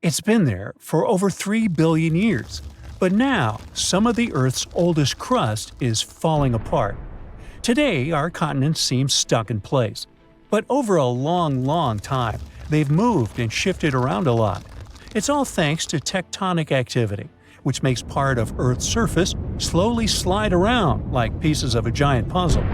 It's been there for over 3 billion years, but now some of the Earth's oldest crust is falling apart. Today, our continents seem stuck in place, but over a long time, they've moved and shifted around a lot. It's all thanks to tectonic activity, which makes part of Earth's surface slowly slide around like pieces of a giant puzzle.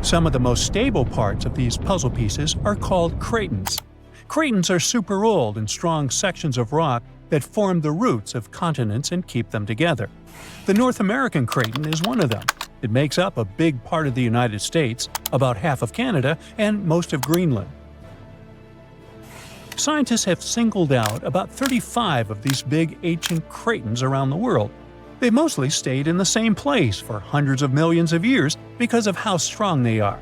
Some of the most stable parts of these puzzle pieces are called cratons. Cratons are super old and strong sections of rock that form the roots of continents and keep them together. The North American craton is one of them. It makes up a big part of the United States, about half of Canada, and most of Greenland. Scientists have singled out about 35 of these big ancient cratons around the world. They mostly stayed in the same place for hundreds of millions of years because of how strong they are.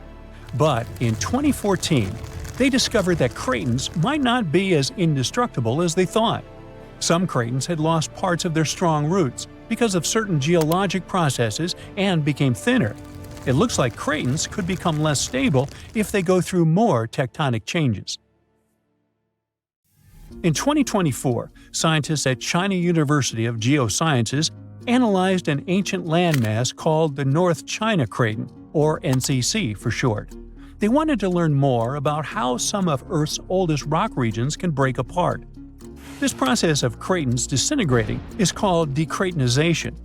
But in 2014, they discovered that cratons might not be as indestructible as they thought. Some cratons had lost parts of their strong roots because of certain geologic processes and became thinner. It looks like cratons could become less stable if they go through more tectonic changes. In 2024, scientists at China University of Geosciences analyzed an ancient landmass called the North China Craton, or NCC for short. They wanted to learn more about how some of Earth's oldest rock regions can break apart. This process of cratons disintegrating is called decratonization.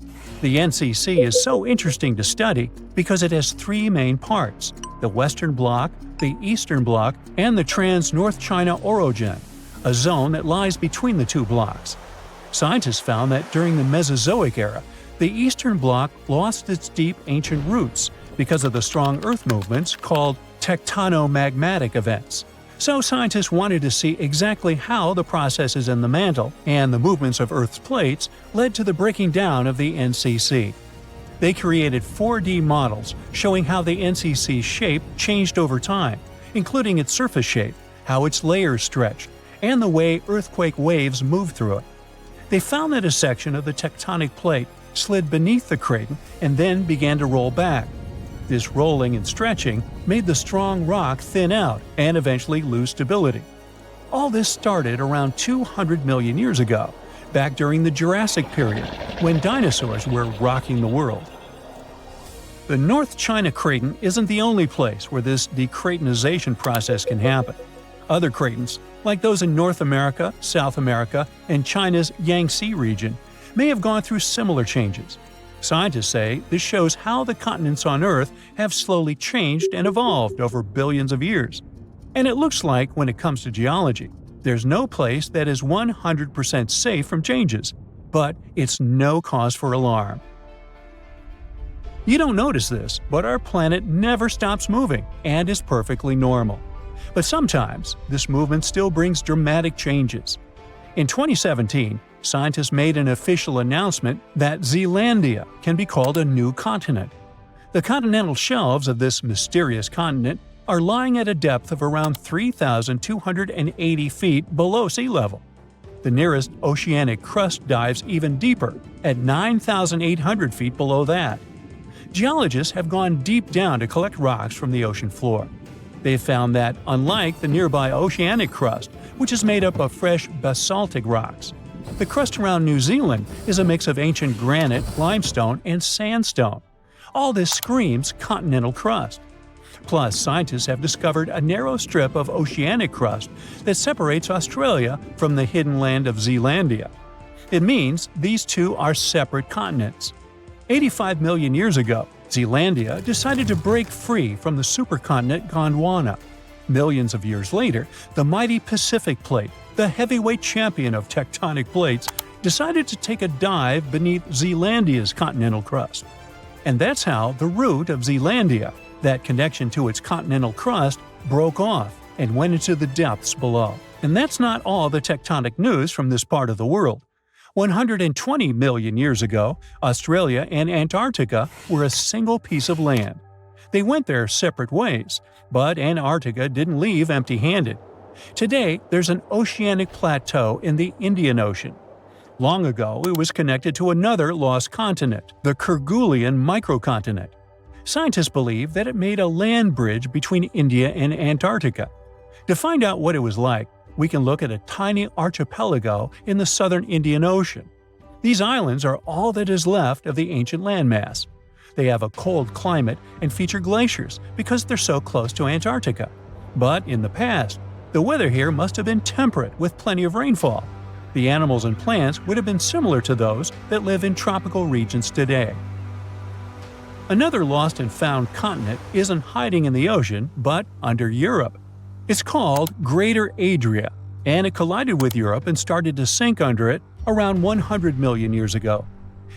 The NCC is so interesting to study because it has three main parts: the Western Block, the Eastern Block, and the Trans-North China Orogen, a zone that lies between the two blocks. Scientists found that during the Mesozoic era, the Eastern Block lost its deep ancient roots because of the strong Earth movements called tectonomagmatic events. So scientists wanted to see exactly how the processes in the mantle and the movements of Earth's plates led to the breaking down of the NCC. They created 4D models showing how the NCC's shape changed over time, including its surface shape, how its layers stretched, and the way earthquake waves moved through it. They found that a section of the tectonic plate slid beneath the craton and then began to roll back. This rolling and stretching made the strong rock thin out and eventually lose stability. All this started around 200 million years ago, back during the Jurassic period, when dinosaurs were rocking the world. The North China Craton isn't the only place where this decratonization process can happen. Other cratons, like those in North America, South America, and China's Yangtze region, may have gone through similar changes. Scientists say this shows how the continents on Earth have slowly changed and evolved over billions of years. And it looks like, when it comes to geology, there's no place that is 100% safe from changes, but it's no cause for alarm. You don't notice this, but our planet never stops moving and is perfectly normal. But sometimes, this movement still brings dramatic changes. In 2017, scientists made an official announcement that Zealandia can be called a new continent. The continental shelves of this mysterious continent are lying at a depth of around 3,280 feet below sea level. The nearest oceanic crust dives even deeper, at 9,800 feet below that. Geologists have gone deep down to collect rocks from the ocean floor. They've found that, unlike the nearby oceanic crust, which is made up of fresh basaltic rocks, the crust around New Zealand is a mix of ancient granite, limestone, and sandstone. All this screams continental crust. Plus, scientists have discovered a narrow strip of oceanic crust that separates Australia from the hidden land of Zealandia. It means these two are separate continents. 85 million years ago, Zealandia decided to break free from the supercontinent Gondwana. Millions of years later, the mighty Pacific Plate, the heavyweight champion of tectonic plates, decided to take a dive beneath Zealandia's continental crust. And that's how the root of Zealandia, that connection to its continental crust, broke off and went into the depths below. And that's not all the tectonic news from this part of the world. 120 million years ago, Australia and Antarctica were a single piece of land. They went their separate ways, but Antarctica didn't leave empty-handed. Today, there's an oceanic plateau in the Indian Ocean. Long ago, it was connected to another lost continent, the Kerguelen microcontinent. Scientists believe that it made a land bridge between India and Antarctica. To find out what it was like, we can look at a tiny archipelago in the southern Indian Ocean. These islands are all that is left of the ancient landmass. They have a cold climate and feature glaciers because they're so close to Antarctica. But in the past, the weather here must have been temperate with plenty of rainfall. The animals and plants would have been similar to those that live in tropical regions today. Another lost and found continent isn't hiding in the ocean, but under Europe. It's called Greater Adria, and it collided with Europe and started to sink under it around 100 million years ago.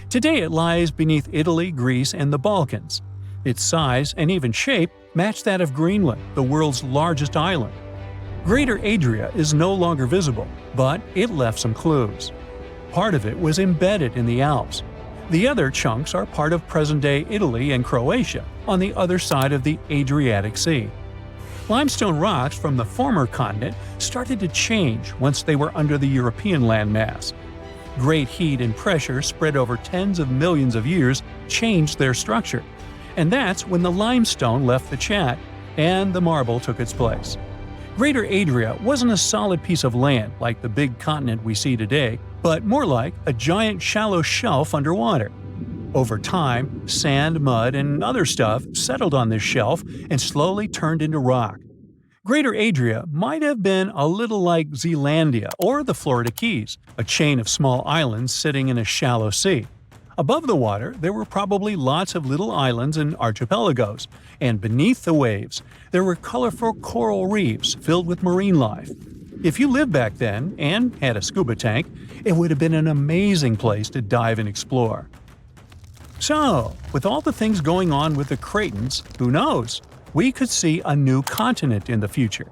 Today it lies beneath Italy, Greece, and the Balkans. Its size and even shape match that of Greenland, the world's largest island. Greater Adria is no longer visible, but it left some clues. Part of it was embedded in the Alps. The other chunks are part of present-day Italy and Croatia, on the other side of the Adriatic Sea. Limestone rocks from the former continent started to change once they were under the European landmass. Great heat and pressure spread over tens of millions of years changed their structure. And that's when the limestone left the chat and the marble took its place. Greater Adria wasn't a solid piece of land like the big continent we see today, but more like a giant shallow shelf underwater. Over time, sand, mud, and other stuff settled on this shelf and slowly turned into rock. Greater Adria might have been a little like Zealandia or the Florida Keys, a chain of small islands sitting in a shallow sea. Above the water, there were probably lots of little islands and archipelagos, and beneath the waves, there were colorful coral reefs filled with marine life. If you lived back then and had a scuba tank, it would have been an amazing place to dive and explore. So, with all the things going on with the Cratons, who knows? We could see a new continent in the future.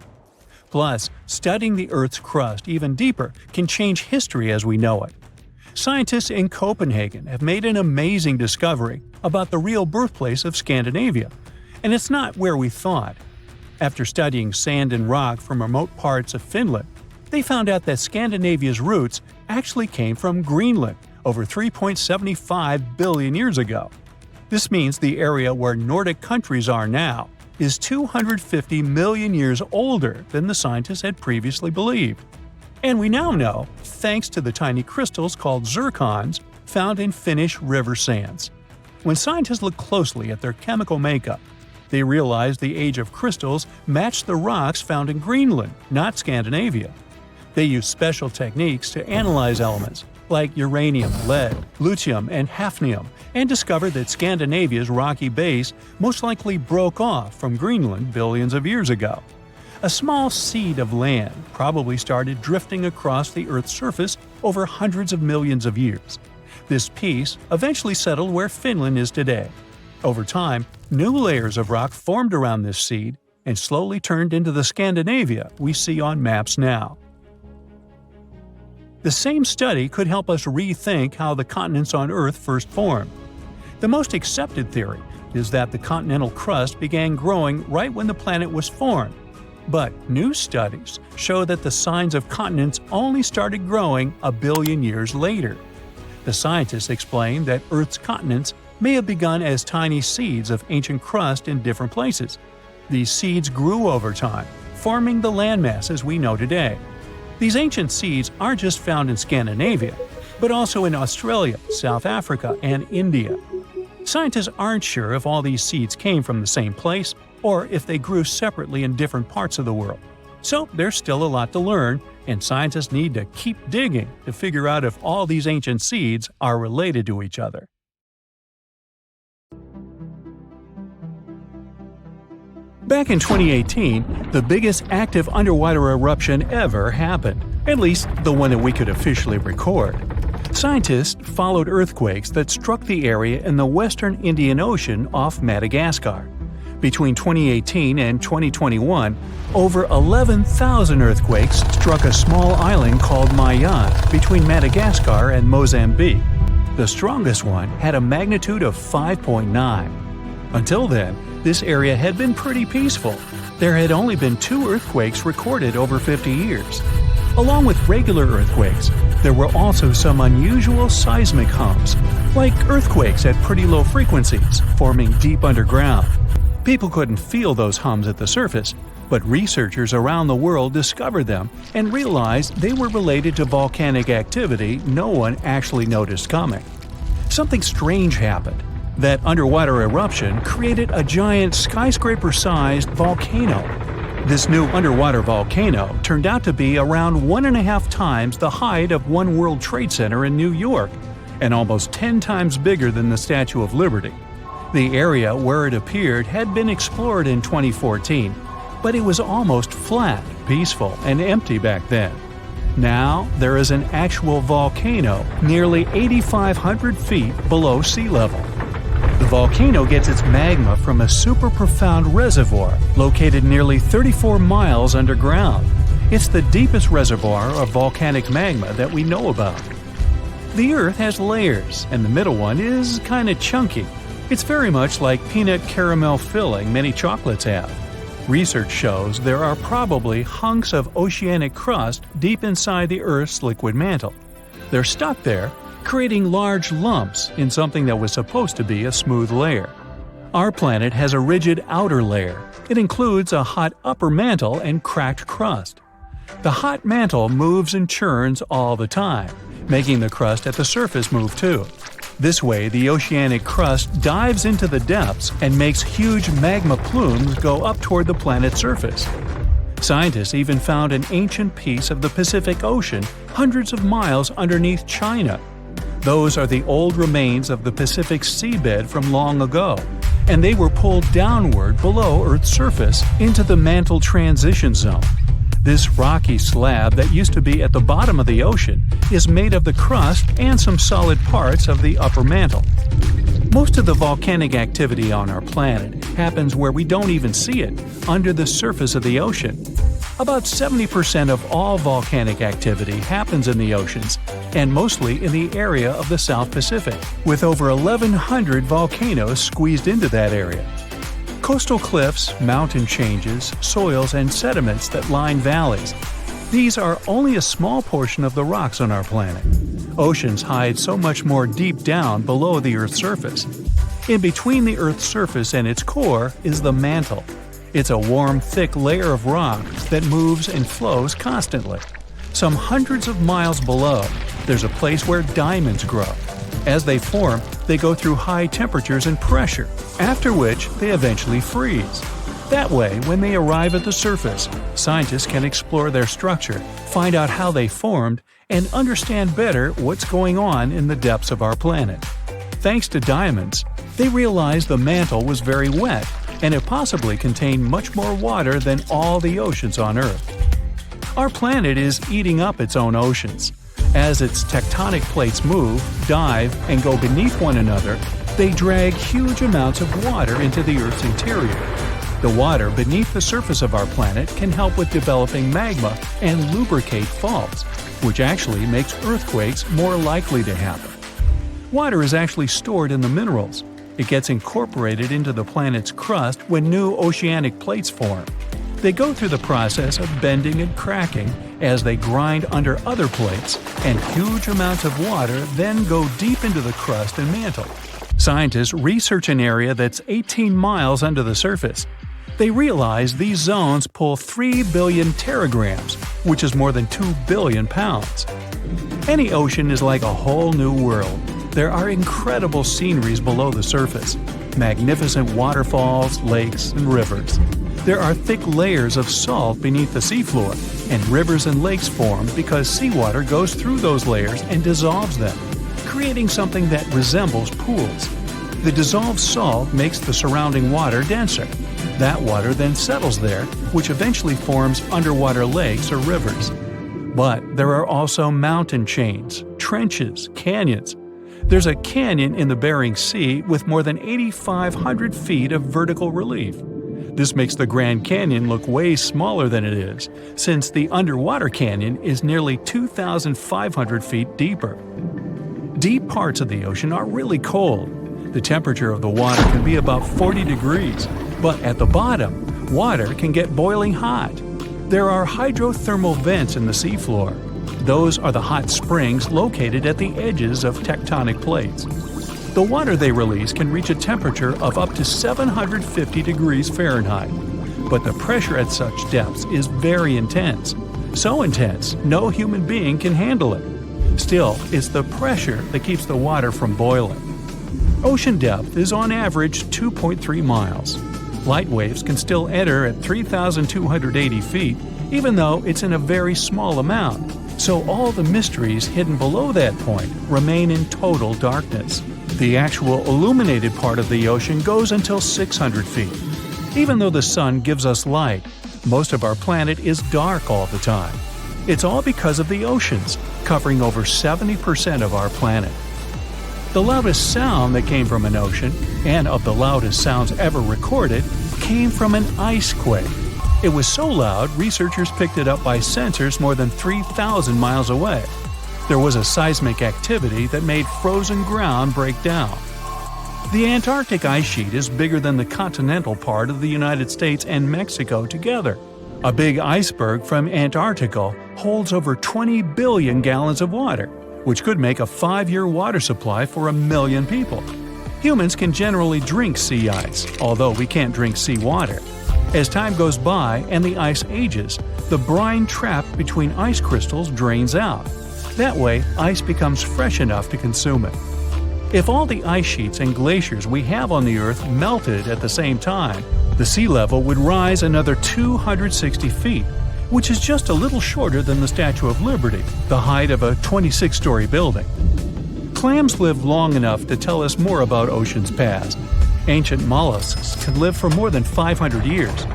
Plus, studying the Earth's crust even deeper can change history as we know it. Scientists in Copenhagen have made an amazing discovery about the real birthplace of Scandinavia, and it's not where we thought. After studying sand and rock from remote parts of Finland, they found out that Scandinavia's roots actually came from Greenland over 3.75 billion years ago. This means the area where Nordic countries are now is 250 million years older than the scientists had previously believed. And we now know, thanks to the tiny crystals called zircons found in Finnish river sands. When scientists looked closely at their chemical makeup, they realized the age of crystals matched the rocks found in Greenland, not Scandinavia. They used special techniques to analyze elements like uranium, lead, lutetium, and hafnium, and discovered that Scandinavia's rocky base most likely broke off from Greenland billions of years ago. A small seed of land probably started drifting across the Earth's surface over hundreds of millions of years. This piece eventually settled where Finland is today. Over time, new layers of rock formed around this seed and slowly turned into the Scandinavia we see on maps now. The same study could help us rethink how the continents on Earth first formed. The most accepted theory is that the continental crust began growing right when the planet was formed. But new studies show that the signs of continents only started growing a billion years later. The scientists explain that Earth's continents may have begun as tiny seeds of ancient crust in different places. These seeds grew over time, forming the landmasses we know today. These ancient seeds aren't just found in Scandinavia, but also in Australia, South Africa, and India. Scientists aren't sure if all these seeds came from the same place or if they grew separately in different parts of the world. So there's still a lot to learn, and scientists need to keep digging to figure out if all these ancient seeds are related to each other. Back in 2018, the biggest active underwater eruption ever happened, at least the one that we could officially record. Scientists followed earthquakes that struck the area in the western Indian Ocean off Madagascar. Between 2018 and 2021, over 11,000 earthquakes struck a small island called Mayan between Madagascar and Mozambique. The strongest one had a magnitude of 5.9. Until then, this area had been pretty peaceful. There had only been 2 earthquakes recorded over 50 years. Along with regular earthquakes, there were also some unusual seismic hums, like earthquakes at pretty low frequencies, forming deep underground. People couldn't feel those hums at the surface, But researchers around the world discovered them and realized they were related to volcanic activity no one actually noticed coming. Something strange happened. That underwater eruption created a giant skyscraper-sized volcano. This new underwater volcano turned out to be around 1.5 times the height of One World Trade Center in New York, and almost 10 times bigger than the Statue of Liberty. The area where it appeared had been explored in 2014, but it was almost flat, peaceful, and empty back then. Now, there is an actual volcano nearly 8,500 feet below sea level. The volcano gets its magma from a super profound reservoir located nearly 34 miles underground. It's the deepest reservoir of volcanic magma that we know about. The Earth has layers, and the middle one is kinda chunky. It's very much like peanut caramel filling many chocolates have. Research shows there are probably hunks of oceanic crust deep inside the Earth's liquid mantle. They're stuck there, creating large lumps in something that was supposed to be a smooth layer. Our planet has a rigid outer layer. It includes a hot upper mantle and cracked crust. The hot mantle moves and churns all the time, making the crust at the surface move too. This way, the oceanic crust dives into the depths and makes huge magma plumes go up toward the planet's surface. Scientists even found an ancient piece of the Pacific Ocean hundreds of miles underneath China. Those are the old remains of the Pacific seabed from long ago, and they were pulled downward below Earth's surface into the mantle transition zone. This rocky slab that used to be at the bottom of the ocean is made of the crust and some solid parts of the upper mantle. Most of the volcanic activity on our planet happens where we don't even see it, under the surface of the ocean. About 70% of all volcanic activity happens in the oceans, and mostly in the area of the South Pacific, with over 1,100 volcanoes squeezed into that area. Coastal cliffs, mountain changes, soils, and sediments that line valleys. These are only a small portion of the rocks on our planet. Oceans hide so much more deep down below the Earth's surface. In between the Earth's surface and its core is the mantle. It's a warm, thick layer of rock that moves and flows constantly. Some hundreds of miles below, there's a place where diamonds grow. As they form, they go through high temperatures and pressure, after which they eventually freeze. That way, when they arrive at the surface, scientists can explore their structure, find out how they formed, and understand better what's going on in the depths of our planet. Thanks to diamonds, they realized the mantle was very wet, and it possibly contained much more water than all the oceans on Earth. Our planet is eating up its own oceans. As its tectonic plates move, dive, and go beneath one another, they drag huge amounts of water into the Earth's interior. The water beneath the surface of our planet can help with developing magma and lubricate faults, which actually makes earthquakes more likely to happen. Water is actually stored in the minerals. It gets incorporated into the planet's crust when new oceanic plates form. They go through the process of bending and cracking as they grind under other plates, and huge amounts of water then go deep into the crust and mantle. Scientists research an area that's 18 miles under the surface. They realize these zones pull 3 billion teragrams, which is more than 2 billion pounds. Any ocean is like a whole new world. There are incredible sceneries below the surface, magnificent waterfalls, lakes, and rivers. There are thick layers of salt beneath the seafloor, and rivers and lakes form because seawater goes through those layers and dissolves them, creating something that resembles pools. The dissolved salt makes the surrounding water denser. That water then settles there, which eventually forms underwater lakes or rivers. But there are also mountain chains, trenches, canyons. There's a canyon in the Bering Sea with more than 8,500 feet of vertical relief. This makes the Grand Canyon look way smaller than it is, since the underwater canyon is nearly 2,500 feet deeper. Deep parts of the ocean are really cold. The temperature of the water can be about 40 degrees, but at the bottom, water can get boiling hot. There are hydrothermal vents in the seafloor. Those are the hot springs located at the edges of tectonic plates. The water they release can reach a temperature of up to 750 degrees Fahrenheit. but the pressure at such depths is very intense. So intense, no human being can handle it. Still, it's the pressure that keeps the water from boiling. Ocean depth is on average 2.3 miles. Light waves can still enter at 3,280 feet, even though it's in a very small amount, so all the mysteries hidden below that point remain in total darkness. The actual illuminated part of the ocean goes until 600 feet. Even though the sun gives us light, most of our planet is dark all the time. It's all because of the oceans, covering over 70% of our planet. The loudest sound that came from an ocean, and of the loudest sounds ever recorded, came from an ice quake. It was so loud, researchers picked it up by sensors more than 3,000 miles away. There was a seismic activity that made frozen ground break down. The Antarctic ice sheet is bigger than the continental part of the United States and Mexico together. A big iceberg from Antarctica holds over 20 billion gallons of water, which could make a 5-year water supply for 1 million people. Humans can generally drink sea ice, although we can't drink sea water. As time goes by and the ice ages, the brine trapped between ice crystals drains out. That way, ice becomes fresh enough to consume it. If all the ice sheets and glaciers we have on the Earth melted at the same time, the sea level would rise another 260 feet, which is just a little shorter than the Statue of Liberty, the height of a 26-story building. Clams live long enough to tell us more about oceans past. Ancient mollusks can live for more than 500 years.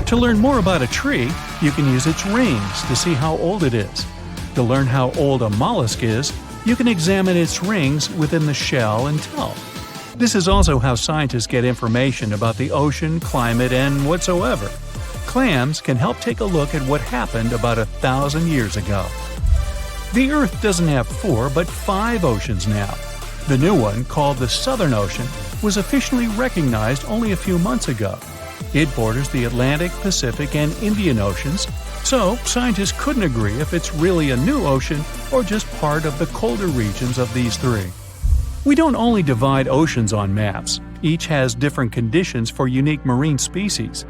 To learn more about a tree, you can use its rings to see how old it is. To learn how old a mollusk is, you can examine its rings within the shell and tell. This is also how scientists get information about the ocean, climate, and whatsoever. Clams can help take a look at what happened about 1,000 years ago. The Earth doesn't have 4 but 5 oceans now. The new one, called the Southern Ocean, was officially recognized only a few months ago. It borders the Atlantic, Pacific, and Indian Oceans, so scientists couldn't agree if it's really a new ocean or just part of the colder regions of these 3. We don't only divide oceans on maps, each has different conditions for unique marine species.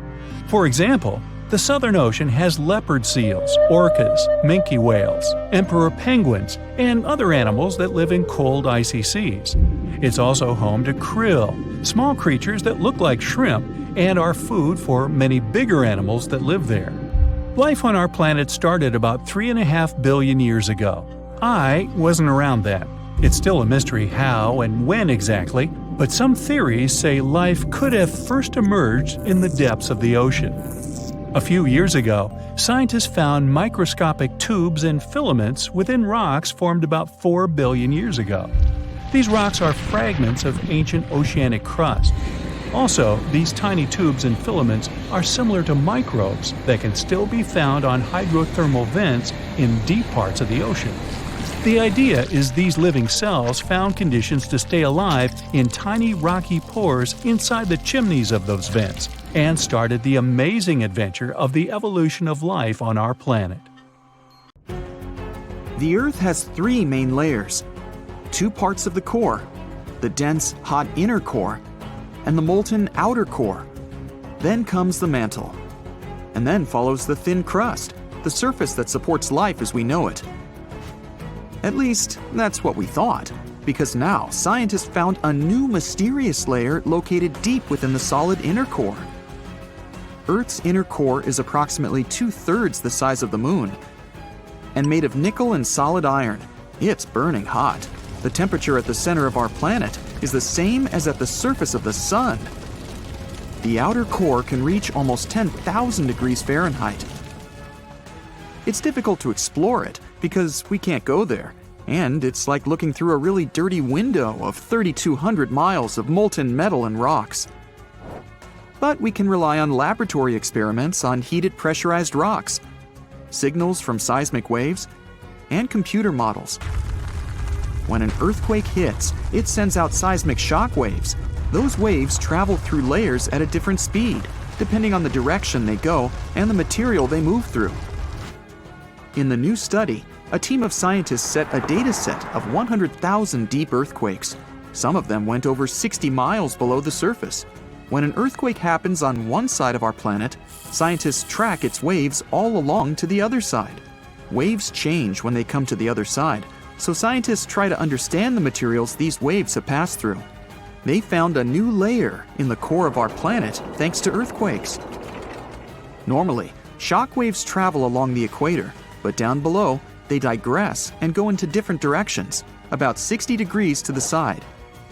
For example, the Southern Ocean has leopard seals, orcas, minke whales, emperor penguins, and other animals that live in cold icy seas. It's also home to krill, small creatures that look like shrimp and are food for many bigger animals that live there. Life on our planet started about 3.5 billion years ago. I wasn't around then. It's still a mystery how and when exactly, but some theories say life could have first emerged in the depths of the ocean. A few years ago, scientists found microscopic tubes and filaments within rocks formed about 4 billion years ago. These rocks are fragments of ancient oceanic crust. Also, these tiny tubes and filaments are similar to microbes that can still be found on hydrothermal vents in deep parts of the ocean. The idea is these living cells found conditions to stay alive in tiny rocky pores inside the chimneys of those vents, and started the amazing adventure of the evolution of life on our planet. The Earth has 3 main layers: 2 parts of the core, the dense, hot inner core, and the molten outer core. Then comes the mantle. And then follows the thin crust, the surface that supports life as we know it. At least, that's what we thought, because now scientists found a new mysterious layer located deep within the solid inner core. Earth's inner core is approximately 2/3 the size of the Moon. And made of nickel and solid iron, it's burning hot. The temperature at the center of our planet is the same as at the surface of the Sun. The outer core can reach almost 10,000 degrees Fahrenheit. It's difficult to explore it because we can't go there, and it's like looking through a really dirty window of 3,200 miles of molten metal and rocks. But we can rely on laboratory experiments on heated pressurized rocks, signals from seismic waves, and computer models. When an earthquake hits, it sends out seismic shock waves. Those waves travel through layers at a different speed, depending on the direction they go and the material they move through. In the new study, a team of scientists set a data set of 100,000 deep earthquakes. Some of them went over 60 miles below the surface. When an earthquake happens on one side of our planet, scientists track its waves all along to the other side. Waves change when they come to the other side, so scientists try to understand the materials these waves have passed through. They found a new layer in the core of our planet thanks to earthquakes. Normally, shock waves travel along the equator, but down below, they digress and go into different directions, about 60 degrees to the side.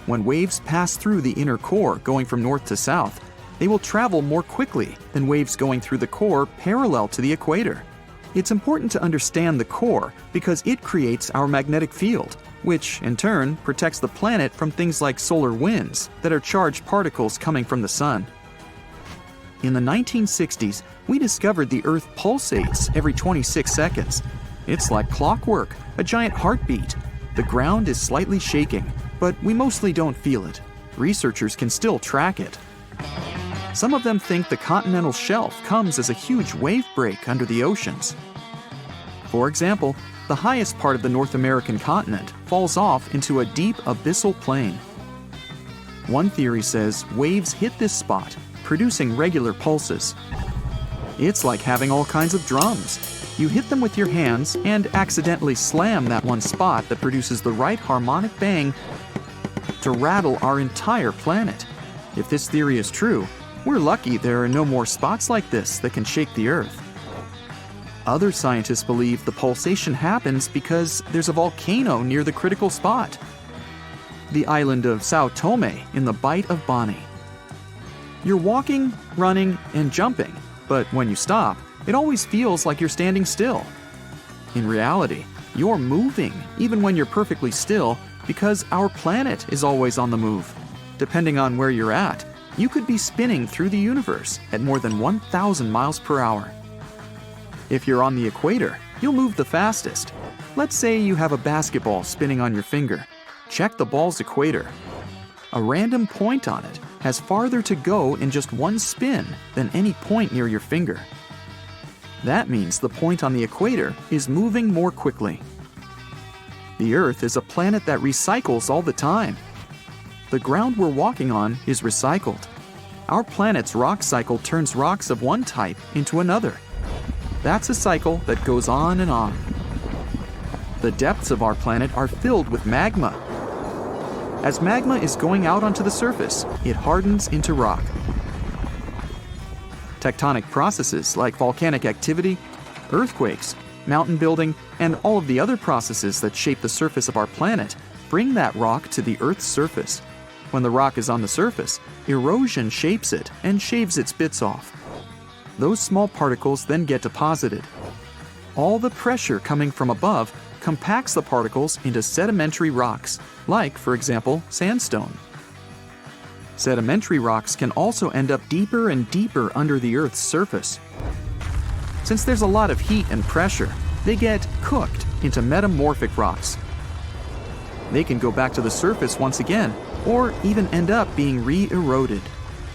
When waves pass through the inner core going from north to south, they will travel more quickly than waves going through the core parallel to the equator. It's important to understand the core because it creates our magnetic field, which in turn protects the planet from things like solar winds that are charged particles coming from the sun. In the 1960s, we discovered the Earth pulsates every 26 seconds. It's like clockwork, a giant heartbeat. The ground is slightly shaking, but we mostly don't feel it. Researchers can still track it. Some of them think the continental shelf comes as a huge wave break under the oceans. For example, the highest part of the North American continent falls off into a deep abyssal plain. One theory says waves hit this spot, producing regular pulses. It's like having all kinds of drums. You hit them with your hands and accidentally slam that one spot that produces the right harmonic bang to rattle our entire planet. If this theory is true, we're lucky there are no more spots like this that can shake the Earth. Other scientists believe the pulsation happens because there's a volcano near the critical spot. The island of Sao Tome in the Bight of Boni. You're walking, running, and jumping, but when you stop, it always feels like you're standing still. In reality, you're moving even when you're perfectly still because our planet is always on the move. Depending on where you're at, you could be spinning through the universe at more than 1,000 miles per hour. If you're on the equator, you'll move the fastest. Let's say you have a basketball spinning on your finger. Check the ball's equator. A random point on it has farther to go in just one spin than any point near your finger. That means the point on the equator is moving more quickly. The Earth is a planet that recycles all the time. The ground we're walking on is recycled. Our planet's rock cycle turns rocks of one type into another. That's a cycle that goes on and on. The depths of our planet are filled with magma. As magma is going out onto the surface, it hardens into rock. Tectonic processes like volcanic activity, earthquakes, mountain building, and all of the other processes that shape the surface of our planet bring that rock to the Earth's surface. When the rock is on the surface, erosion shapes it and shaves its bits off. Those small particles then get deposited. All the pressure coming from above compacts the particles into sedimentary rocks, like, for example, sandstone. Sedimentary rocks can also end up deeper and deeper under the Earth's surface. Since there's a lot of heat and pressure, they get cooked into metamorphic rocks. They can go back to the surface once again, or even end up being re-eroded.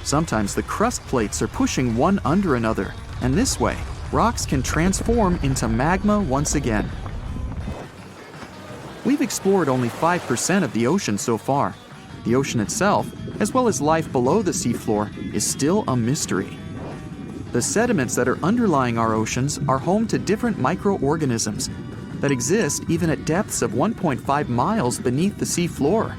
Sometimes the crust plates are pushing one under another, and this way, rocks can transform into magma once again. We've explored only 5% of the ocean so far. The ocean itself, as well as life below the seafloor, is still a mystery. The sediments that are underlying our oceans are home to different microorganisms that exist even at depths of 1.5 miles beneath the seafloor.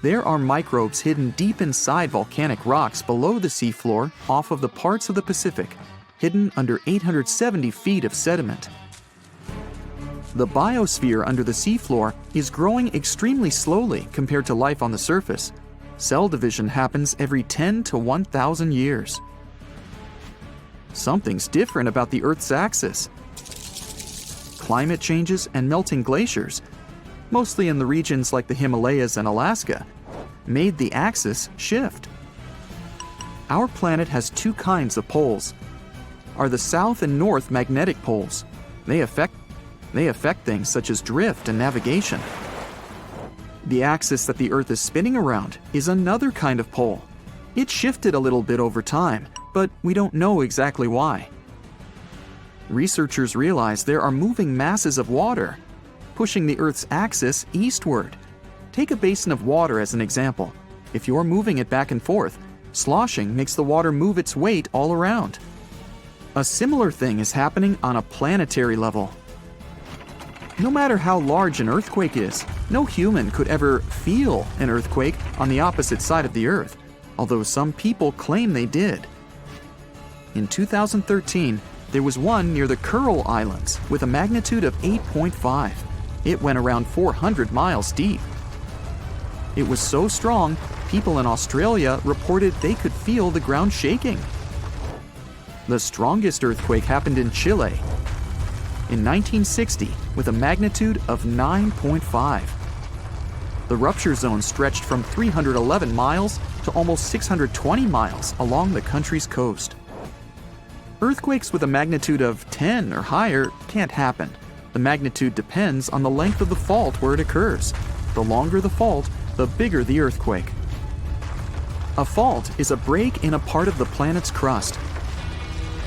There are microbes hidden deep inside volcanic rocks below the seafloor off of the parts of the Pacific, hidden under 870 feet of sediment. The biosphere under the seafloor is growing extremely slowly compared to life on the surface. Cell division happens every 10 to 1,000 years. Something's different about the Earth's axis. Climate changes and melting glaciers, mostly in the regions like the Himalayas and Alaska, made the axis shift. Our planet has two kinds of poles. Are the south and north magnetic poles. They affect things such as drift and navigation. The axis that the Earth is spinning around is another kind of pole. It shifted a little bit over time, but we don't know exactly why. Researchers realize there are moving masses of water, pushing the Earth's axis eastward. Take a basin of water as an example. If you're moving it back and forth, Sloshing makes the water move its weight all around. A similar thing is happening on a planetary level. No matter how large an earthquake is, no human could ever feel an earthquake on the opposite side of the Earth, although some people claim they did. In 2013, there was one near the Kuril Islands with a magnitude of 8.5. It went around 400 miles deep. It was so strong, people in Australia reported they could feel the ground shaking. The strongest earthquake happened in Chile in 1960 with a magnitude of 9.5. The rupture zone stretched from 311 miles to almost 620 miles along the country's coast. Earthquakes with a magnitude of 10 or higher can't happen. The magnitude depends on the length of the fault where it occurs. The longer the fault, the bigger the earthquake. A fault is a break in a part of the planet's crust.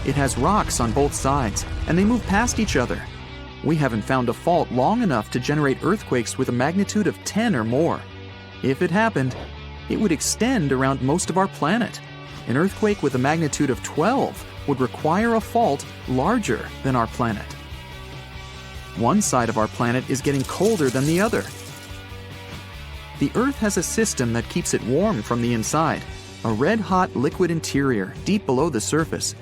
It has rocks on both sides, and they move past each other. We haven't found a fault long enough to generate earthquakes with a magnitude of 10 or more. If it happened, it would extend around most of our planet. An earthquake with a magnitude of 12 would require a fault larger than our planet. One side of our planet is getting colder than the other. The Earth has a system that keeps it warm from the inside, a red-hot liquid interior deep below the surface.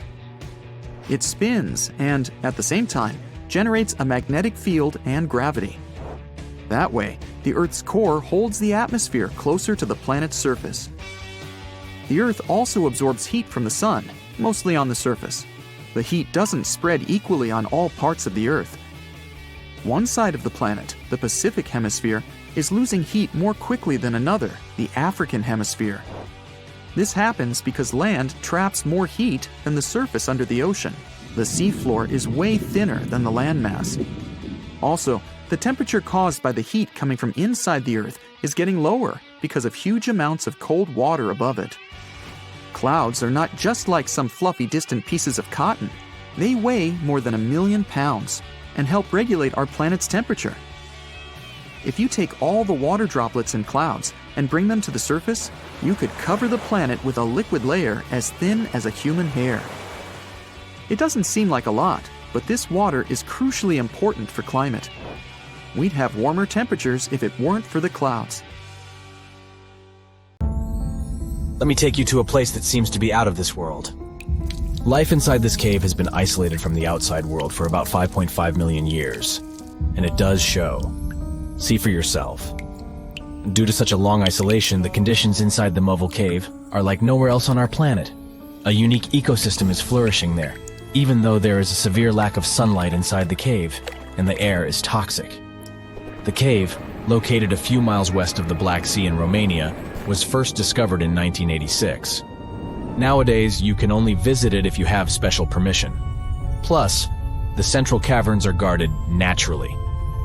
It spins and, at the same time, generates a magnetic field and gravity. That way, the Earth's core holds the atmosphere closer to the planet's surface. The Earth also absorbs heat from the sun, mostly on the surface. The heat doesn't spread equally on all parts of the Earth. One side of the planet, the Pacific Hemisphere, is losing heat more quickly than another, the African Hemisphere. This happens because land traps more heat than the surface under the ocean. The seafloor is way thinner than the landmass. Also, the temperature caused by the heat coming from inside the Earth is getting lower because of huge amounts of cold water above it. Clouds are not just like some fluffy distant pieces of cotton. They weigh more than 1 million pounds and help regulate our planet's temperature. If you take all the water droplets in clouds and bring them to the surface, you could cover the planet with a liquid layer as thin as a human hair. It doesn't seem like a lot, but this water is crucially important for climate. We'd have warmer temperatures if it weren't for the clouds. Let me take you to a place that seems to be out of this world. Life inside this cave has been isolated from the outside world for about 5.5 million years, and it does show. See for yourself. Due to such a long isolation, the conditions inside the Mobile Cave are like nowhere else on our planet. A unique ecosystem is flourishing there, even though there is a severe lack of sunlight inside the cave, and the air is toxic. The cave, located a few miles west of the Black Sea in Romania, was first discovered in 1986. Nowadays, you can only visit it if you have special permission. Plus, the central caverns are guarded naturally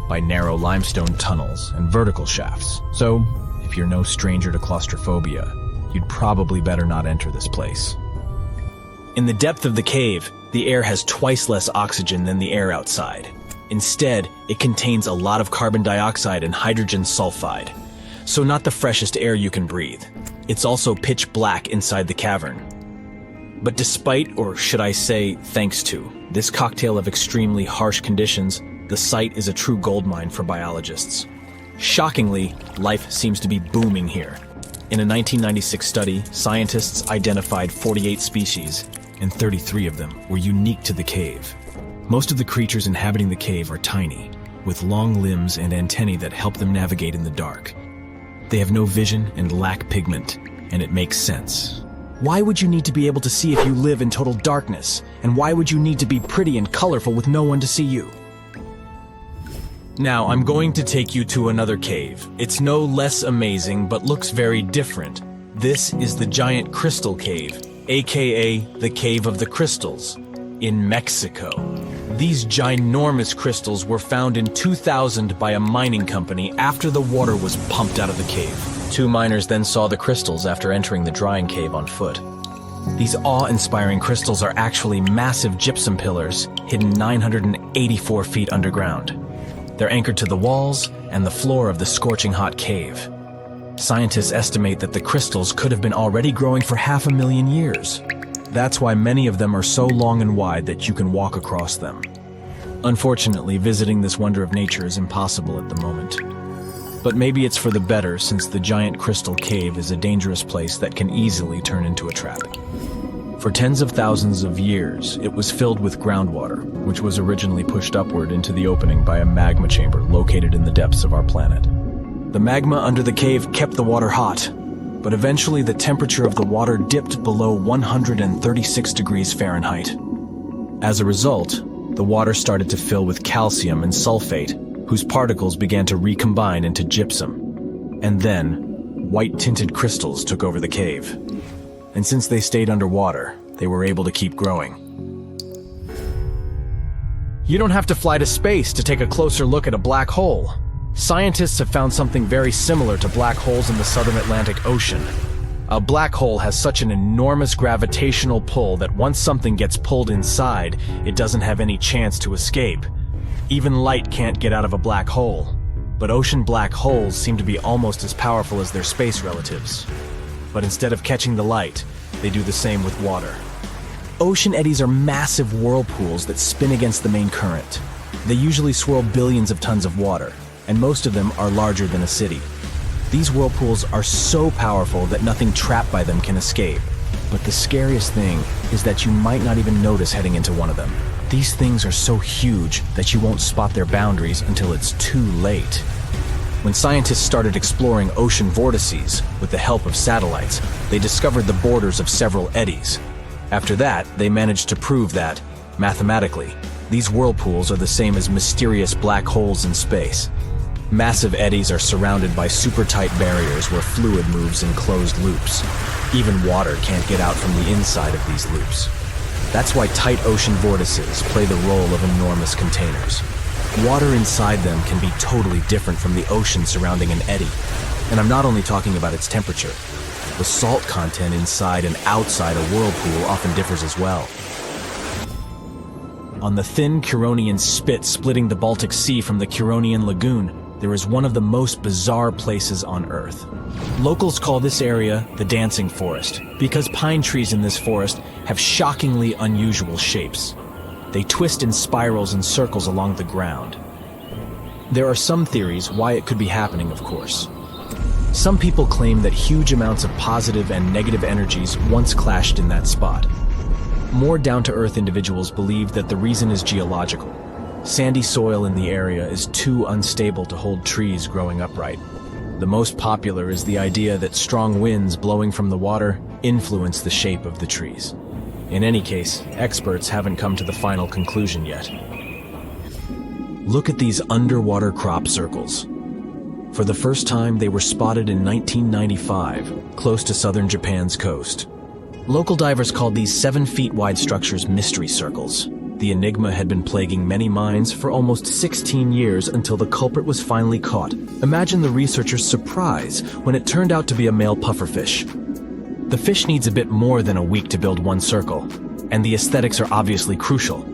by narrow limestone tunnels and vertical shafts. So, if you're no stranger to claustrophobia, you'd probably better not enter this place. In the depth of the cave, the air has twice less oxygen than the air outside. Instead, it contains a lot of carbon dioxide and hydrogen sulfide, so not the freshest air you can breathe. It's also pitch black inside the cavern. But despite, or should I say thanks to, this cocktail of extremely harsh conditions, the site is a true goldmine for biologists. Shockingly, life seems to be booming here. In a 1996 study, scientists identified 48 species, and 33 of them were unique to the cave. Most of the creatures inhabiting the cave are tiny, with long limbs and antennae that help them navigate in the dark. They have no vision and lack pigment, and it makes sense. Why would you need to be able to see if you live in total darkness? And why would you need to be pretty and colorful with no one to see you? Now, I'm going to take you to another cave. It's no less amazing, but looks very different. This is the Giant Crystal Cave, aka the Cave of the Crystals, in Mexico. These ginormous crystals were found in 2000 by a mining company after the water was pumped out of the cave. 2 miners then saw the crystals after entering the drying cave on foot. These awe-inspiring crystals are actually massive gypsum pillars hidden 984 feet underground. They're anchored to the walls and the floor of the scorching hot cave. Scientists estimate that the crystals could have been already growing for 500,000 years. That's why many of them are so long and wide that you can walk across them. Unfortunately, visiting this wonder of nature is impossible at the moment. But maybe it's for the better, since the giant crystal cave is a dangerous place that can easily turn into a trap. For tens of thousands of years, it was filled with groundwater, which was originally pushed upward into the opening by a magma chamber located in the depths of our planet. The magma under the cave kept the water hot, but eventually the temperature of the water dipped below 136 degrees Fahrenheit. As a result, the water started to fill with calcium and sulfate, whose particles began to recombine into gypsum. And then, white-tinted crystals took over the cave. And since they stayed underwater, they were able to keep growing. You don't have to fly to space to take a closer look at a black hole. Scientists have found something very similar to black holes in the southern Atlantic Ocean. A black hole has such an enormous gravitational pull that once something gets pulled inside, it doesn't have any chance to escape. Even light can't get out of a black hole. But ocean black holes seem to be almost as powerful as their space relatives. But instead of catching the light, they do the same with water. Ocean eddies are massive whirlpools that spin against the main current. They usually swirl billions of tons of water, and most of them are larger than a city. These whirlpools are so powerful that nothing trapped by them can escape. But the scariest thing is that you might not even notice heading into one of them. These things are so huge that you won't spot their boundaries until it's too late. When scientists started exploring ocean vortices with the help of satellites, they discovered the borders of several eddies. After that, they managed to prove that, mathematically, these whirlpools are the same as mysterious black holes in space. Massive eddies are surrounded by super-tight barriers where fluid moves in closed loops. Even water can't get out from the inside of these loops. That's why tight ocean vortices play the role of enormous containers. Water inside them can be totally different from the ocean surrounding an eddy. And I'm not only talking about its temperature. The salt content inside and outside a whirlpool often differs as well. On the thin Curonian spit splitting the Baltic Sea from the Curonian Lagoon, there is one of the most bizarre places on Earth. Locals call this area the Dancing Forest because pine trees in this forest have shockingly unusual shapes. They twist in spirals and circles along the ground. There are some theories why it could be happening, of course. Some people claim that huge amounts of positive and negative energies once clashed in that spot. More down-to-earth individuals believe that the reason is geological. Sandy soil in the area is too unstable to hold trees growing upright. The most popular is the idea that strong winds blowing from the water influence the shape of the trees. In any case, experts haven't come to the final conclusion yet. Look at these underwater crop circles. For the first time, they were spotted in 1995, close to southern Japan's coast. Local divers called these 7-feet-wide structures mystery circles. The enigma had been plaguing many minds for almost 16 years until the culprit was finally caught. Imagine the researchers' surprise when it turned out to be a male pufferfish. The fish needs a bit more than a week to build one circle, and the aesthetics are obviously crucial.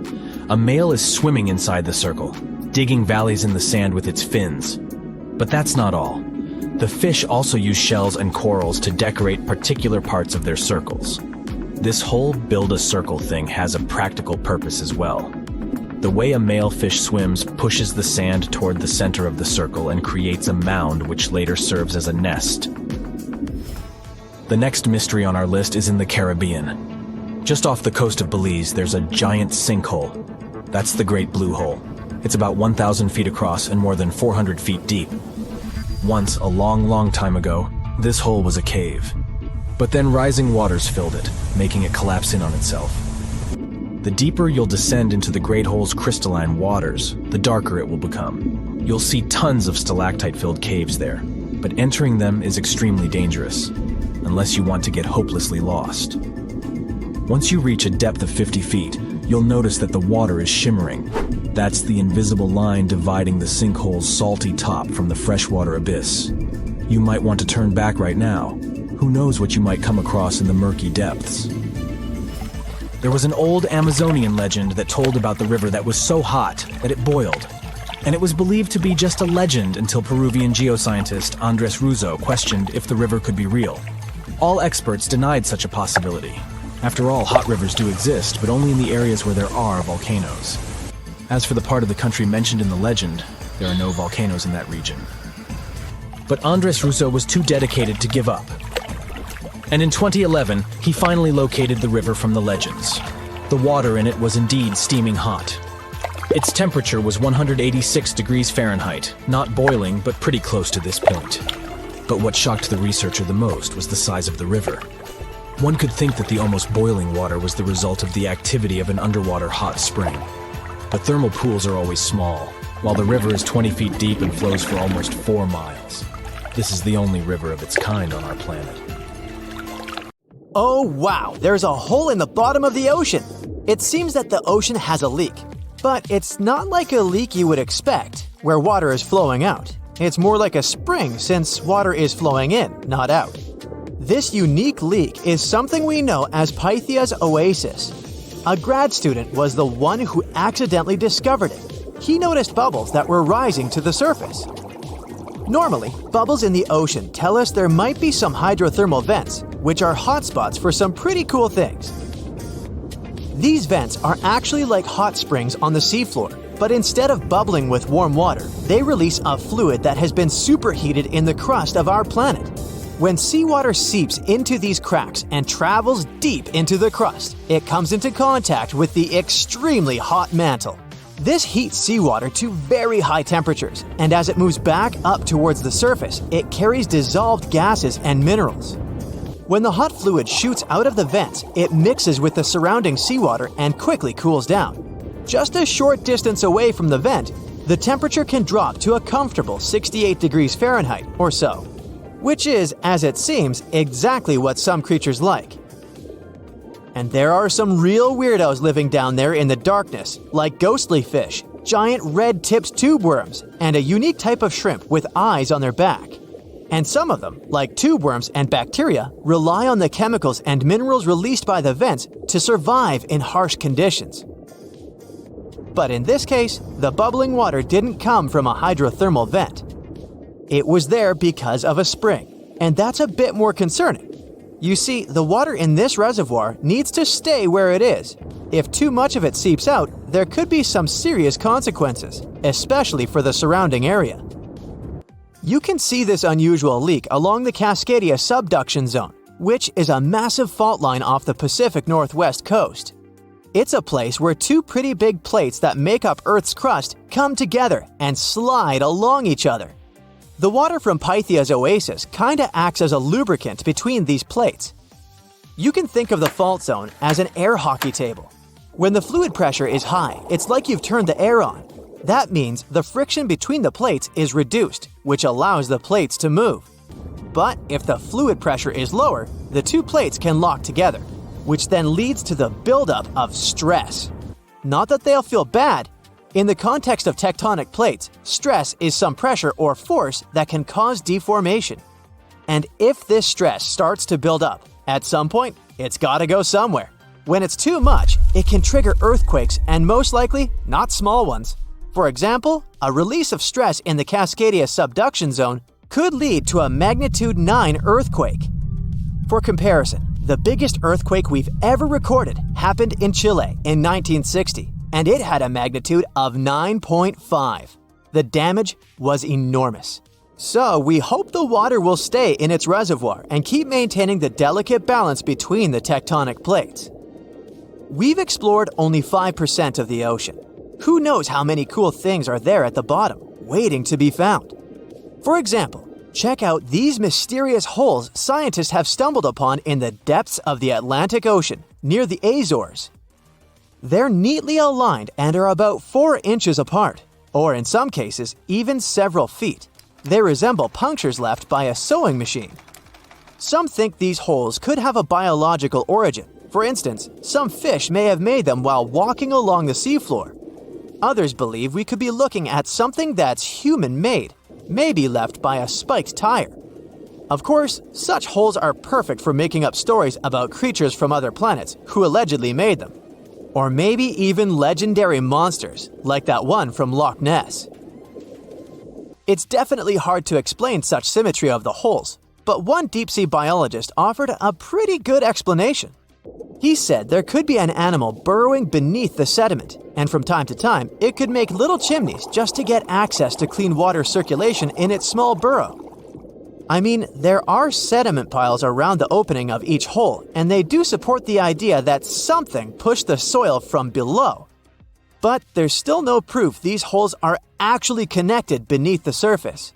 A male is swimming inside the circle, digging valleys in the sand with its fins. But that's not all. The fish also use shells and corals to decorate particular parts of their circles. This whole build-a-circle thing has a practical purpose as well. The way a male fish swims pushes the sand toward the center of the circle and creates a mound which later serves as a nest. The next mystery on our list is in the Caribbean. Just off the coast of Belize, there's a giant sinkhole. That's the Great Blue Hole. It's about 1,000 feet across and more than 400 feet deep. Once, a long, long time ago, this hole was a cave. But then rising waters filled it, making it collapse in on itself. The deeper you'll descend into the Great Hole's crystalline waters, the darker it will become. You'll see tons of stalactite-filled caves there, but entering them is extremely dangerous, unless you want to get hopelessly lost. Once you reach a depth of 50 feet, you'll notice that the water is shimmering. That's the invisible line dividing the sinkhole's salty top from the freshwater abyss. You might want to turn back right now. Who knows what you might come across in the murky depths. There was an old Amazonian legend that told about the river that was so hot that it boiled. and it was believed to be just a legend until Peruvian geoscientist Andres Russo questioned if the river could be real. All experts denied such a possibility. After all, hot rivers do exist, but only in the areas where there are volcanoes. As for the part of the country mentioned in the legend, there are no volcanoes in that region. But Andres Russo was too dedicated to give up. And in 2011, he finally located the river from the legends. The water in it was indeed steaming hot. Its temperature was 186 degrees Fahrenheit, not boiling, but pretty close to this point. But what shocked the researcher the most was the size of the river. One could think that the almost boiling water was the result of the activity of an underwater hot spring. But thermal pools are always small, while the river is 20 feet deep and flows for almost 4 miles. This is the only river of its kind on our planet. Oh wow, there's a hole in the bottom of the ocean. It seems that the ocean has a leak. But it's not like a leak you would expect, where water is flowing out. It's more like a spring since water is flowing in, not out. This unique leak is something we know as Pythia's Oasis. A grad student was the one who accidentally discovered it. He noticed bubbles that were rising to the surface. Normally, bubbles in the ocean tell us there might be some hydrothermal vents, which are hotspots for some pretty cool things. These vents are actually like hot springs on the seafloor, but instead of bubbling with warm water, they release a fluid that has been superheated in the crust of our planet. When seawater seeps into these cracks and travels deep into the crust, it comes into contact with the extremely hot mantle. This heats seawater to very high temperatures, and as it moves back up towards the surface, it carries dissolved gases and minerals. When the hot fluid shoots out of the vents, it mixes with the surrounding seawater and quickly cools down. Just a short distance away from the vent, the temperature can drop to a comfortable 68 degrees Fahrenheit or so, which is, as it seems, exactly what some creatures like. And there are some real weirdos living down there in the darkness, like ghostly fish, giant red-tipped tube worms, and a unique type of shrimp with eyes on their back. And some of them, like tube worms and bacteria, rely on the chemicals and minerals released by the vents to survive in harsh conditions. But in this case, the bubbling water didn't come from a hydrothermal vent. It was there because of a spring, and that's a bit more concerning. You see, the water in this reservoir needs to stay where it is. If too much of it seeps out, there could be some serious consequences, especially for the surrounding area. You can see this unusual leak along the Cascadia subduction zone, which is a massive fault line off the Pacific Northwest coast. It's a place where two pretty big plates that make up Earth's crust come together and slide along each other. The water from Pythia's Oasis kinda acts as a lubricant between these plates. You can think of the fault zone as an air hockey table. When the fluid pressure is high, it's like you've turned the air on. That means the friction between the plates is reduced, which allows the plates to move. But if the fluid pressure is lower, the two plates can lock together, which then leads to the buildup of stress. Not that they'll feel bad. In the context of tectonic plates, stress is some pressure or force that can cause deformation. And if this stress starts to build up, at some point, it's gotta go somewhere. When it's too much, it can trigger earthquakes and most likely, not small ones. For example, a release of stress in the Cascadia subduction zone could lead to a magnitude 9 earthquake. For comparison, the biggest earthquake we've ever recorded happened in Chile in 1960, and it had a magnitude of 9.5. The damage was enormous. So we hope the water will stay in its reservoir and keep maintaining the delicate balance between the tectonic plates. We've explored only 5% of the ocean. Who knows how many cool things are there at the bottom, waiting to be found? For example, check out these mysterious holes scientists have stumbled upon in the depths of the Atlantic Ocean, near the Azores. They're neatly aligned and are about 4 inches apart, or in some cases, even several feet. They resemble punctures left by a sewing machine. Some think these holes could have a biological origin. For instance, some fish may have made them while walking along the seafloor. Others believe we could be looking at something that's human-made, maybe left by a spiked tire. Of course, such holes are perfect for making up stories about creatures from other planets who allegedly made them. Or maybe even legendary monsters, like that one from Loch Ness. It's definitely hard to explain such symmetry of the holes, but one deep-sea biologist offered a pretty good explanation. He said there could be an animal burrowing beneath the sediment, and from time to time, it could make little chimneys just to get access to clean water circulation in its small burrow. I mean, there are sediment piles around the opening of each hole, and they do support the idea that something pushed the soil from below. But there's still no proof these holes are actually connected beneath the surface.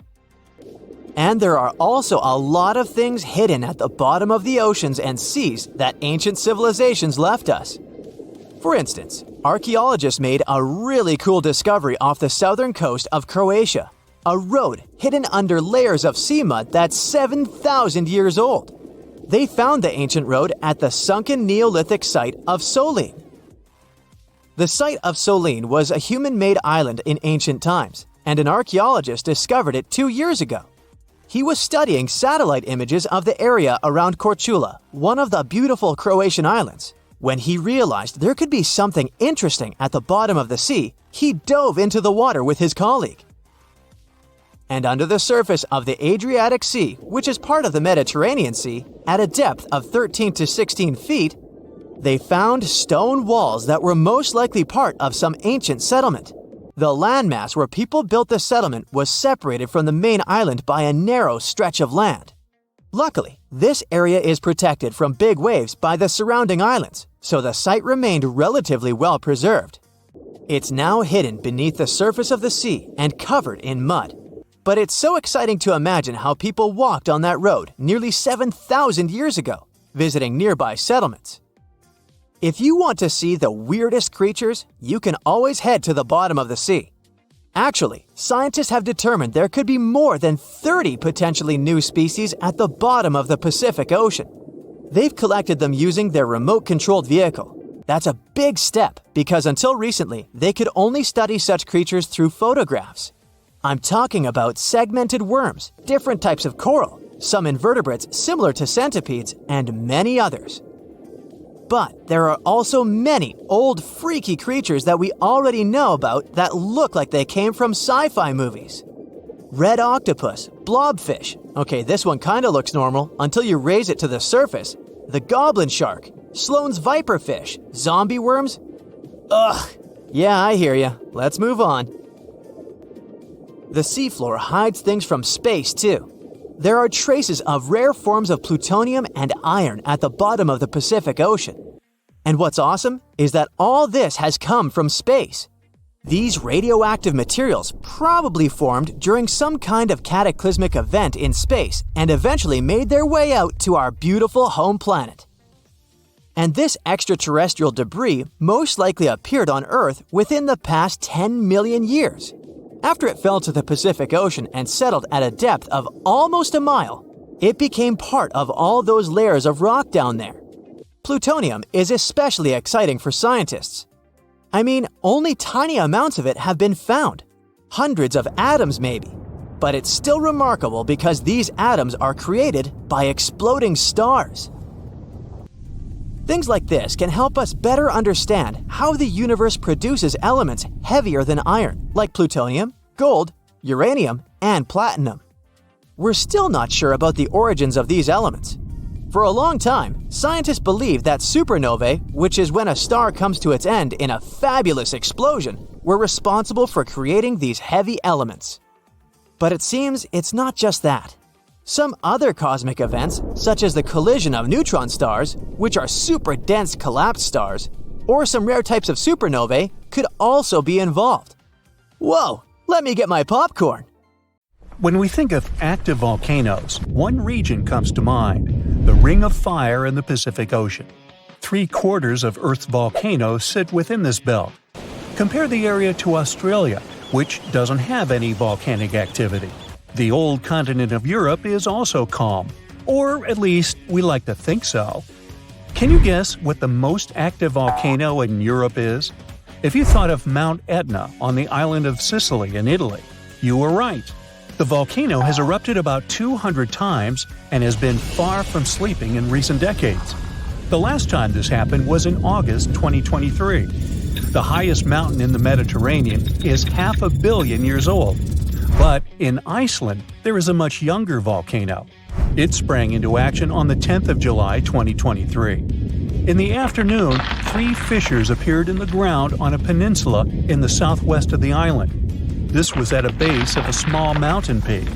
And there are also a lot of things hidden at the bottom of the oceans and seas that ancient civilizations left us. For instance, archaeologists made a really cool discovery off the southern coast of Croatia, a road hidden under layers of sea mud that's 7,000 years old. They found the ancient road at the sunken Neolithic site of Solin. The site of Solin was a human-made island in ancient times, and an archaeologist discovered it 2 years ago. He was studying satellite images of the area around Korčula, one of the beautiful Croatian islands. When he realized there could be something interesting at the bottom of the sea, he dove into the water with his colleague. And under the surface of the Adriatic Sea, which is part of the Mediterranean Sea, at a depth of 13 to 16 feet, they found stone walls that were most likely part of some ancient settlement. The landmass where people built the settlement was separated from the main island by a narrow stretch of land. Luckily, this area is protected from big waves by the surrounding islands, so the site remained relatively well preserved. It's now hidden beneath the surface of the sea and covered in mud. But it's so exciting to imagine how people walked on that road nearly 7,000 years ago, visiting nearby settlements. If you want to see the weirdest creatures, you can always head to the bottom of the sea. Actually, scientists have determined there could be more than 30 potentially new species at the bottom of the Pacific Ocean. They've collected them using their remote-controlled vehicle. That's a big step because until recently, they could only study such creatures through photographs. I'm talking about segmented worms, different types of coral, some invertebrates similar to centipedes, and many others. But there are also many old freaky creatures that we already know about that look like they came from sci-fi movies. Red octopus, blobfish. Okay, this one kinda looks normal until you raise it to the surface. The goblin shark, Sloane's viperfish, zombie worms. Ugh. Yeah, I hear ya. Let's move on. The seafloor hides things from space too. There are traces of rare forms of plutonium and iron at the bottom of the Pacific Ocean. And what's awesome is that all this has come from space. These radioactive materials probably formed during some kind of cataclysmic event in space and eventually made their way out to our beautiful home planet. And this extraterrestrial debris most likely appeared on Earth within the past 10 million years. After it fell to the Pacific Ocean and settled at a depth of almost a mile, it became part of all those layers of rock down there. Plutonium is especially exciting for scientists. I mean, only tiny amounts of it have been found. Hundreds of atoms maybe. But it's still remarkable because these atoms are created by exploding stars. Things like this can help us better understand how the universe produces elements heavier than iron, like plutonium, gold, uranium, and platinum. We're still not sure about the origins of these elements. For a long time, scientists believed that supernovae, which is when a star comes to its end in a fabulous explosion, were responsible for creating these heavy elements. But it seems it's not just that. Some other cosmic events, such as the collision of neutron stars, which are super dense collapsed stars, or some rare types of supernovae, could also be involved. Whoa, let me get my popcorn! When we think of active volcanoes, one region comes to mind: the Ring of Fire in the Pacific Ocean. 3/4 of Earth's volcanoes sit within this belt. Compare the area to Australia, which doesn't have any volcanic activity. The old continent of Europe is also calm, or at least we like to think so. Can you guess what the most active volcano in Europe is? If you thought of Mount Etna on the island of Sicily in Italy, you were right. The volcano has erupted about 200 times and has been far from sleeping in recent decades. The last time this happened was in August 2023. The highest mountain in the Mediterranean is 500 million years old, but In Iceland, there is a much younger volcano. It sprang into action on the 10th of July 2023. In the afternoon, 3 fissures appeared in the ground on a peninsula in the southwest of the island. This was at a base of a small mountain peak.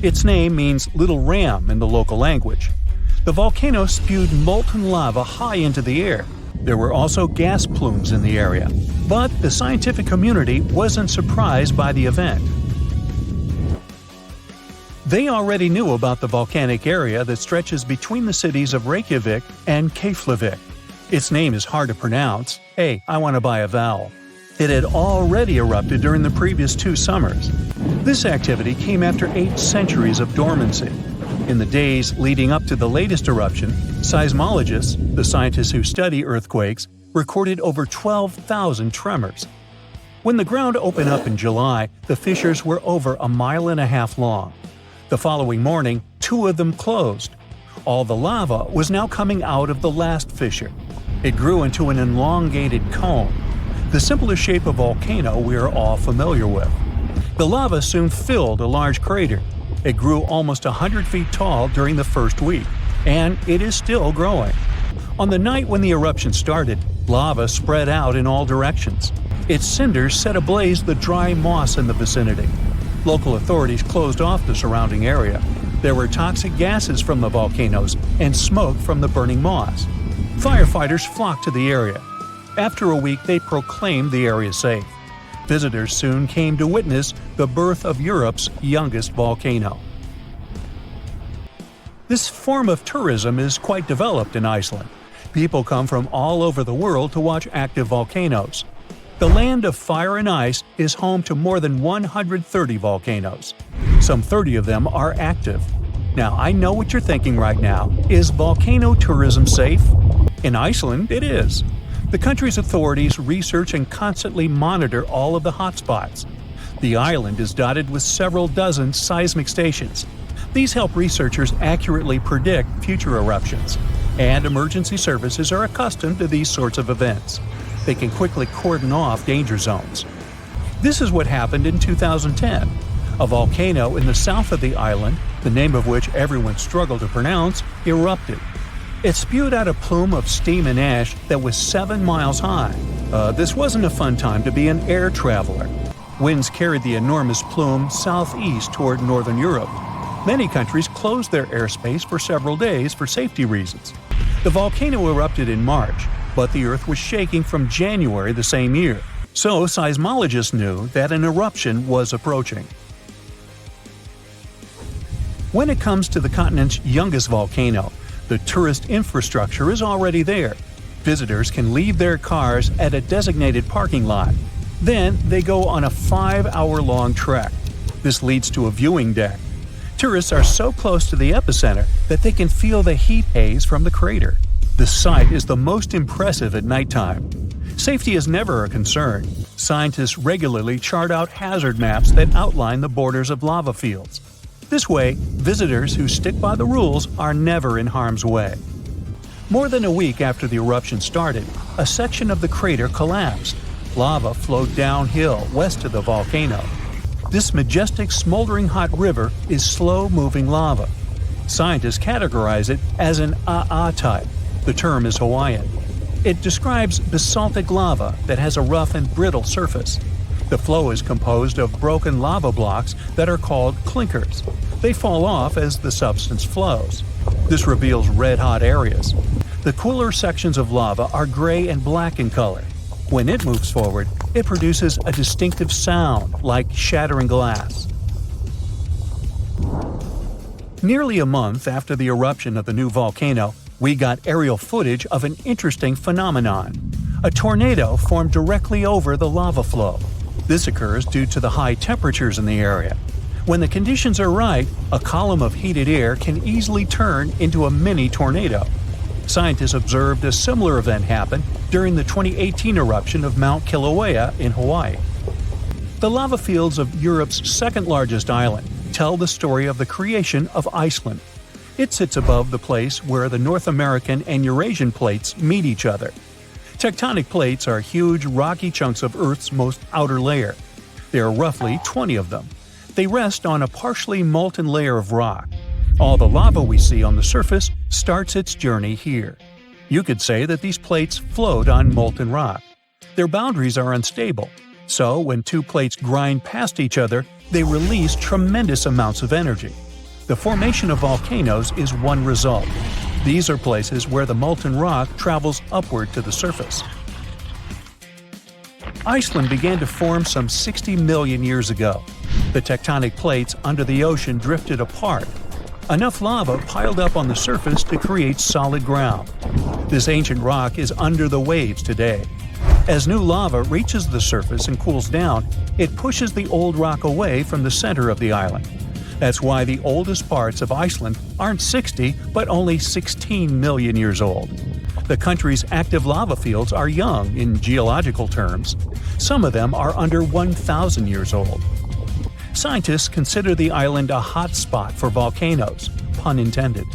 Its name means Little Ram in the local language. The volcano spewed molten lava high into the air. There were also gas plumes in the area. But the scientific community wasn't surprised by the event. They already knew about the volcanic area that stretches between the cities of Reykjavik and Keflavik. Its name is hard to pronounce. Hey, I want to buy a vowel. It had already erupted during the previous 2 summers. This activity came after 8 centuries of dormancy. In the days leading up to the latest eruption, seismologists, the scientists who study earthquakes, recorded over 12,000 tremors. When the ground opened up in July, the fissures were over 1.5 miles long. The following morning, 2 of them closed. All the lava was now coming out of the last fissure. It grew into an elongated cone, the simplest shape of volcano we are all familiar with. The lava soon filled a large crater. It grew almost 100 feet tall during the first week, and it is still growing. On the night when the eruption started, lava spread out in all directions. Its cinders set ablaze the dry moss in the vicinity. Local authorities closed off the surrounding area. There were toxic gases from the volcanoes and smoke from the burning moss. Firefighters flocked to the area. After a week, they proclaimed the area safe. Visitors soon came to witness the birth of Europe's youngest volcano. This form of tourism is quite developed in Iceland. People come from all over the world to watch active volcanoes. The land of fire and ice is home to more than 130 volcanoes. Some 30 of them are active. Now, I know what you're thinking right now. Is volcano tourism safe? In Iceland, it is. The country's authorities research and constantly monitor all of the hotspots. The island is dotted with several dozen seismic stations. These help researchers accurately predict future eruptions, and emergency services are accustomed to these sorts of events. They can quickly cordon off danger zones. This is what happened in 2010. A volcano in the south of the island, the name of which everyone struggled to pronounce, erupted. It spewed out a plume of steam and ash that was 7 miles high. This wasn't a fun time to be an air traveler. Winds carried the enormous plume southeast toward northern Europe. Many countries closed their airspace for several days for safety reasons. The volcano erupted in March, but the Earth was shaking from January the same year, so seismologists knew that an eruption was approaching. When it comes to the continent's youngest volcano, the tourist infrastructure is already there. Visitors can leave their cars at a designated parking lot. Then they go on a 5-hour-long trek. This leads to a viewing deck. Tourists are so close to the epicenter that they can feel the heat haze from the crater. The sight is the most impressive at nighttime. Safety is never a concern. Scientists regularly chart out hazard maps that outline the borders of lava fields. This way, visitors who stick by the rules are never in harm's way. More than a week after the eruption started, a section of the crater collapsed. Lava flowed downhill west of the volcano. This majestic smoldering hot river is slow-moving lava. Scientists categorize it as an AA type. The term is Hawaiian. It describes basaltic lava that has a rough and brittle surface. The flow is composed of broken lava blocks that are called clinkers. They fall off as the substance flows. This reveals red-hot areas. The cooler sections of lava are gray and black in color. When it moves forward, it produces a distinctive sound like shattering glass. Nearly a month after the eruption of the new volcano, we got aerial footage of an interesting phenomenon. A tornado formed directly over the lava flow. This occurs due to the high temperatures in the area. When the conditions are right, a column of heated air can easily turn into a mini tornado. Scientists observed a similar event happen during the 2018 eruption of Mount Kilauea in Hawaii. The lava fields of Europe's second-largest island tell the story of the creation of Iceland. It sits above the place where the North American and Eurasian plates meet each other. Tectonic plates are huge, rocky chunks of Earth's most outer layer. There are roughly 20 of them. They rest on a partially molten layer of rock. All the lava we see on the surface starts its journey here. You could say that these plates float on molten rock. Their boundaries are unstable, so when two plates grind past each other, they release tremendous amounts of energy. The formation of volcanoes is one result. These are places where the molten rock travels upward to the surface. Iceland began to form some 60 million years ago. The tectonic plates under the ocean drifted apart. Enough lava piled up on the surface to create solid ground. This ancient rock is under the waves today. As new lava reaches the surface and cools down, it pushes the old rock away from the center of the island. That's why the oldest parts of Iceland aren't 60, but only 16 million years old. The country's active lava fields are young in geological terms. Some of them are under 1,000 years old. Scientists consider the island a hotspot for volcanoes, pun intended.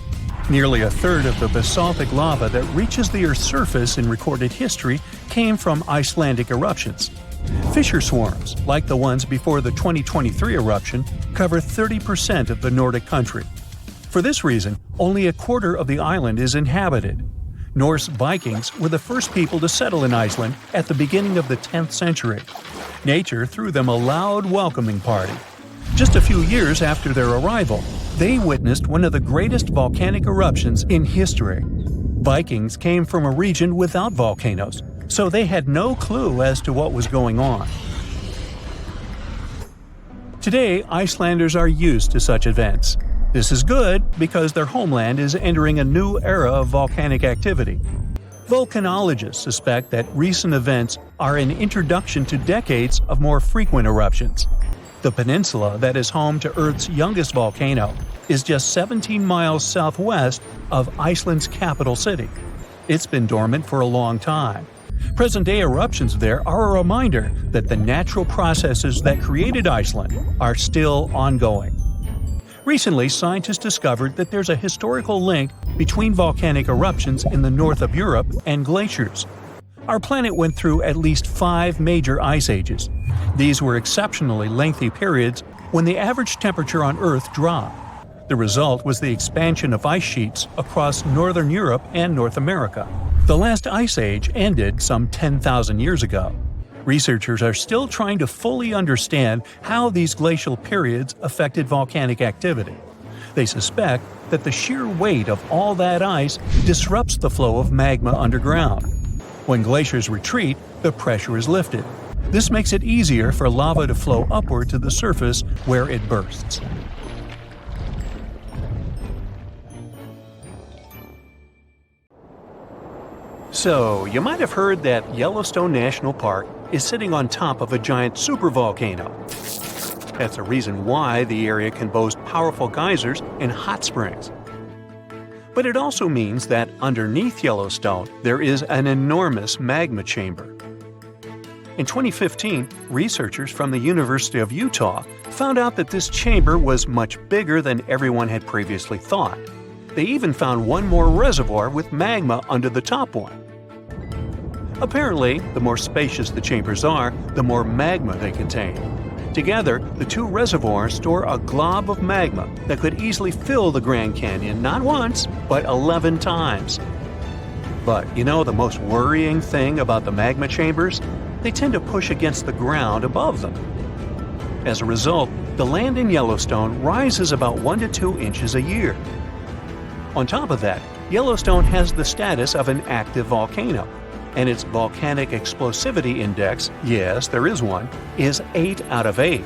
Nearly a third of the basaltic lava that reaches the Earth's surface in recorded history came from Icelandic eruptions. Fissure swarms, like the ones before the 2023 eruption, cover 30% of the Nordic country. For this reason, only a quarter of the island is inhabited. Norse Vikings were the first people to settle in Iceland at the beginning of the 10th century. Nature threw them a loud welcoming party. Just a few years after their arrival, they witnessed one of the greatest volcanic eruptions in history. Vikings came from a region without volcanoes, so they had no clue as to what was going on. Today, Icelanders are used to such events. This is good because their homeland is entering a new era of volcanic activity. Volcanologists suspect that recent events are an introduction to decades of more frequent eruptions. The peninsula that is home to Earth's youngest volcano is just 17 miles southwest of Iceland's capital city. It's been dormant for a long time. Present-day eruptions there are a reminder that the natural processes that created Iceland are still ongoing. Recently, scientists discovered that there's a historical link between volcanic eruptions in the north of Europe and glaciers. Our planet went through at least 5 major ice ages. These were exceptionally lengthy periods when the average temperature on Earth dropped. The result was the expansion of ice sheets across northern Europe and North America. The last ice age ended some 10,000 years ago. Researchers are still trying to fully understand how these glacial periods affected volcanic activity. They suspect that the sheer weight of all that ice disrupts the flow of magma underground. When glaciers retreat, the pressure is lifted. This makes it easier for lava to flow upward to the surface where it bursts. So, you might have heard that Yellowstone National Park is sitting on top of a giant supervolcano. That's the reason why the area can boast powerful geysers and hot springs. But it also means that underneath Yellowstone, there is an enormous magma chamber. In 2015, researchers from the University of Utah found out that this chamber was much bigger than everyone had previously thought. They even found one more reservoir with magma under the top one. Apparently, the more spacious the chambers are, the more magma they contain. Together, the two reservoirs store a glob of magma that could easily fill the Grand Canyon not once, but 11 times. But you know the most worrying thing about the magma chambers? They tend to push against the ground above them. As a result, the land in Yellowstone rises about 1 to 2 inches a year. On top of that, Yellowstone has the status of an active volcano, and its volcanic explosivity index, yes, there is one, is 8 out of 8.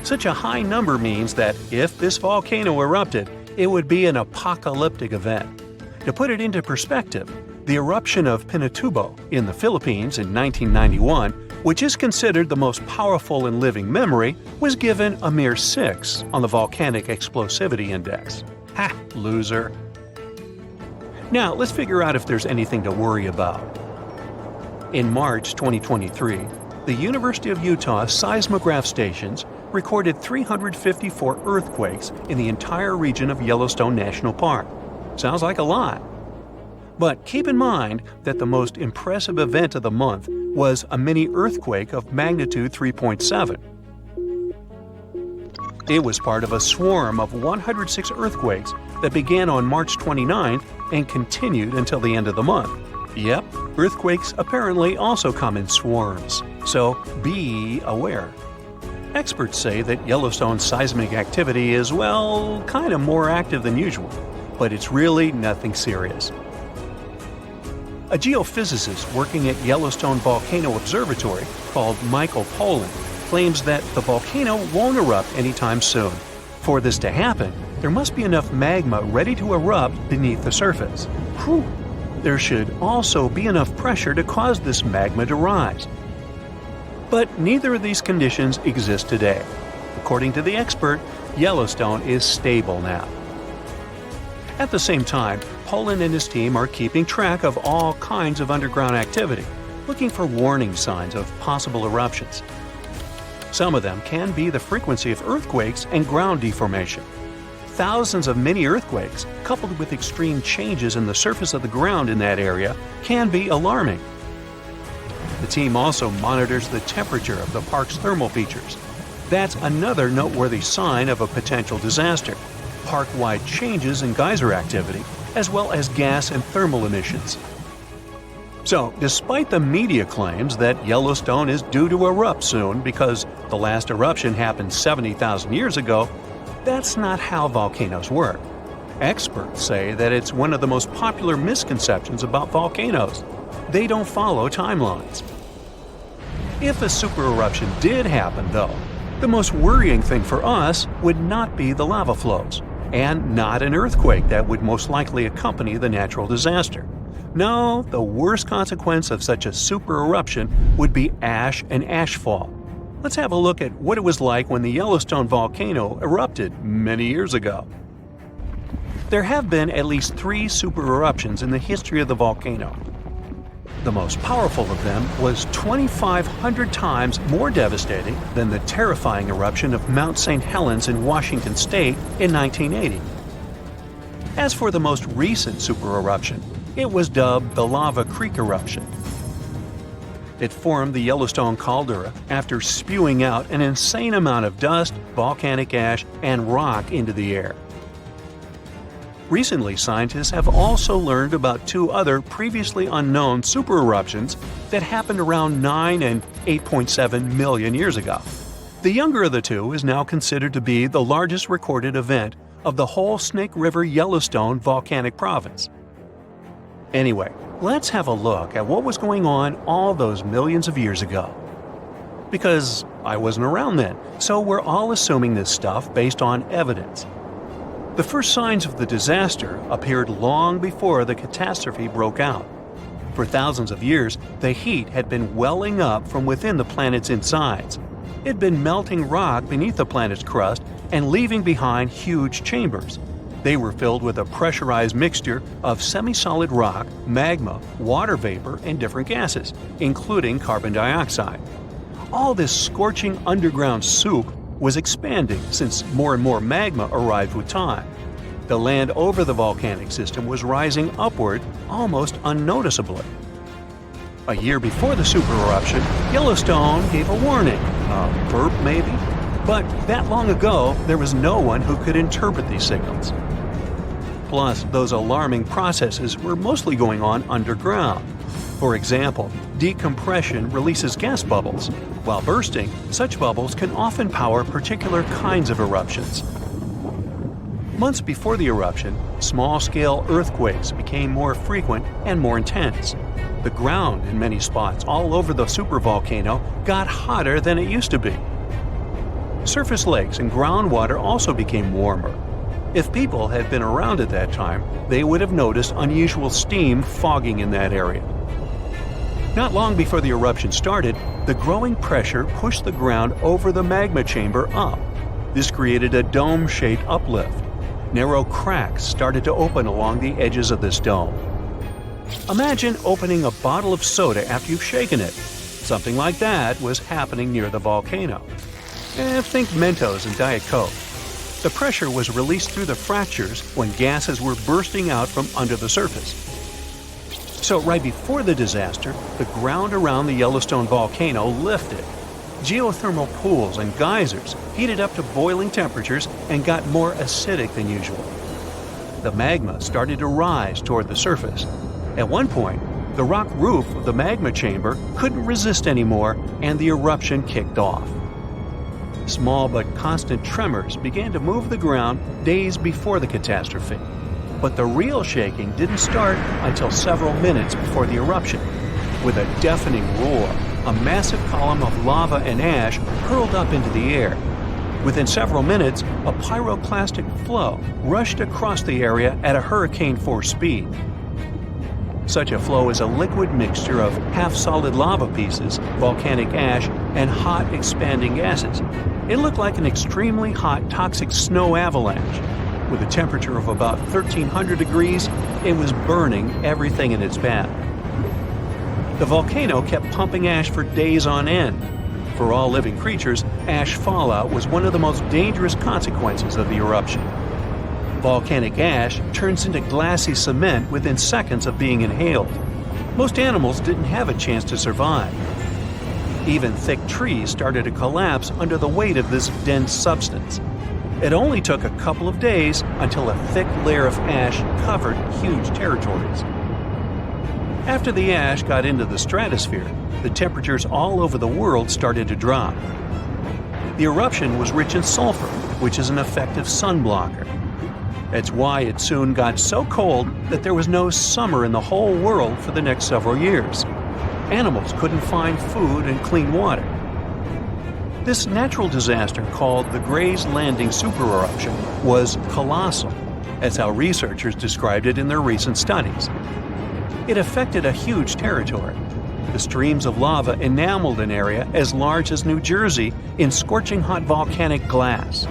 Such a high number means that if this volcano erupted, it would be an apocalyptic event. To put it into perspective, the eruption of Pinatubo in the Philippines in 1991, which is considered the most powerful in living memory, was given a mere 6 on the volcanic explosivity index. Ha, loser. Now, let's figure out if there's anything to worry about. In March 2023, the University of Utah seismograph stations recorded 354 earthquakes in the entire region of Yellowstone National Park. Sounds like a lot. But keep in mind that the most impressive event of the month was a mini earthquake of magnitude 3.7. It was part of a swarm of 106 earthquakes that began on March 29th and continued until the end of the month. Yep, earthquakes apparently also come in swarms, so be aware. Experts say that Yellowstone's seismic activity is, well, kind of more active than usual, but it's really nothing serious. A geophysicist working at Yellowstone Volcano Observatory called Michael Pollan claims that the volcano won't erupt anytime soon. For this to happen, there must be enough magma ready to erupt beneath the surface. Whew. There should also be enough pressure to cause this magma to rise. But neither of these conditions exist today. According to the expert, Yellowstone is stable now. At the same time, Pollan and his team are keeping track of all kinds of underground activity, looking for warning signs of possible eruptions. Some of them can be the frequency of earthquakes and ground deformation. Thousands of mini earthquakes, coupled with extreme changes in the surface of the ground in that area, can be alarming. The team also monitors the temperature of the park's thermal features. That's another noteworthy sign of a potential disaster: park-wide changes in geyser activity, as well as gas and thermal emissions. So, despite the media claims that Yellowstone is due to erupt soon because the last eruption happened 70,000 years ago, that's not how volcanoes work. Experts say that it's one of the most popular misconceptions about volcanoes. They don't follow timelines. If a supereruption did happen, though, the most worrying thing for us would not be the lava flows, and not an earthquake that would most likely accompany the natural disaster. No, the worst consequence of such a supereruption would be ash and ashfall. Let's have a look at what it was like when the Yellowstone volcano erupted many years ago. There have been at least 3 supereruptions in the history of the volcano. The most powerful of them was 2,500 times more devastating than the terrifying eruption of Mount St. Helens in Washington state in 1980. As for the most recent supereruption, it was dubbed the Lava Creek eruption. It formed the Yellowstone caldera after spewing out an insane amount of dust, volcanic ash, and rock into the air. Recently, scientists have also learned about 2 other previously unknown supereruptions that happened around 9 and 8.7 million years ago. The younger of the 2 is now considered to be the largest recorded event of the whole Snake River Yellowstone volcanic province. Anyway, let's have a look at what was going on all those millions of years ago. Because I wasn't around then, so we're all assuming this stuff based on evidence. The first signs of the disaster appeared long before the catastrophe broke out. For thousands of years, the heat had been welling up from within the planet's insides. It had been melting rock beneath the planet's crust and leaving behind huge chambers. They were filled with a pressurized mixture of semi-solid rock, magma, water vapor, and different gases, including carbon dioxide. All this scorching underground soup was expanding since more and more magma arrived with time. The land over the volcanic system was rising upward almost unnoticeably. A year before the supereruption, Yellowstone gave a warning, a burp maybe? But that long ago, there was no one who could interpret these signals. Plus, those alarming processes were mostly going on underground. For example, decompression releases gas bubbles. While bursting, such bubbles can often power particular kinds of eruptions. Months before the eruption, small-scale earthquakes became more frequent and more intense. The ground in many spots all over the supervolcano got hotter than it used to be. Surface lakes and groundwater also became warmer. If people had been around at that time, they would have noticed unusual steam fogging in that area. Not long before the eruption started, the growing pressure pushed the ground over the magma chamber up. This created a dome-shaped uplift. Narrow cracks started to open along the edges of this dome. Imagine opening a bottle of soda after you've shaken it. Something like that was happening near the volcano. Think Mentos and Diet Coke. The pressure was released through the fractures when gases were bursting out from under the surface. So right before the disaster, the ground around the Yellowstone volcano lifted. Geothermal pools and geysers heated up to boiling temperatures and got more acidic than usual. The magma started to rise toward the surface. At one point, the rock roof of the magma chamber couldn't resist anymore, and the eruption kicked off. Small but constant tremors began to move the ground days before the catastrophe. But the real shaking didn't start until several minutes before the eruption. With a deafening roar, a massive column of lava and ash hurled up into the air. Within several minutes, a pyroclastic flow rushed across the area at a hurricane-force speed. Such a flow is a liquid mixture of half-solid lava pieces, volcanic ash, and hot expanding gases. It looked like an extremely hot toxic snow avalanche. With a temperature of about 1300 degrees, it was burning everything in its path. The volcano kept pumping ash for days on end. For all living creatures, ash fallout was one of the most dangerous consequences of the eruption. Volcanic ash turns into glassy cement within seconds of being inhaled. Most animals didn't have a chance to survive. Even thick trees started to collapse under the weight of this dense substance. It only took a couple of days until a thick layer of ash covered huge territories. After the ash got into the stratosphere, the temperatures all over the world started to drop. The eruption was rich in sulfur, which is an effective sunblocker. That's why it soon got so cold that there was no summer in the whole world for the next several years. Animals couldn't find food and clean water. This natural disaster, called the Gray's Landing supereruption, was colossal. That's how researchers described it in their recent studies. It affected a huge territory. The streams of lava enameled an area as large as New Jersey in scorching hot volcanic glass.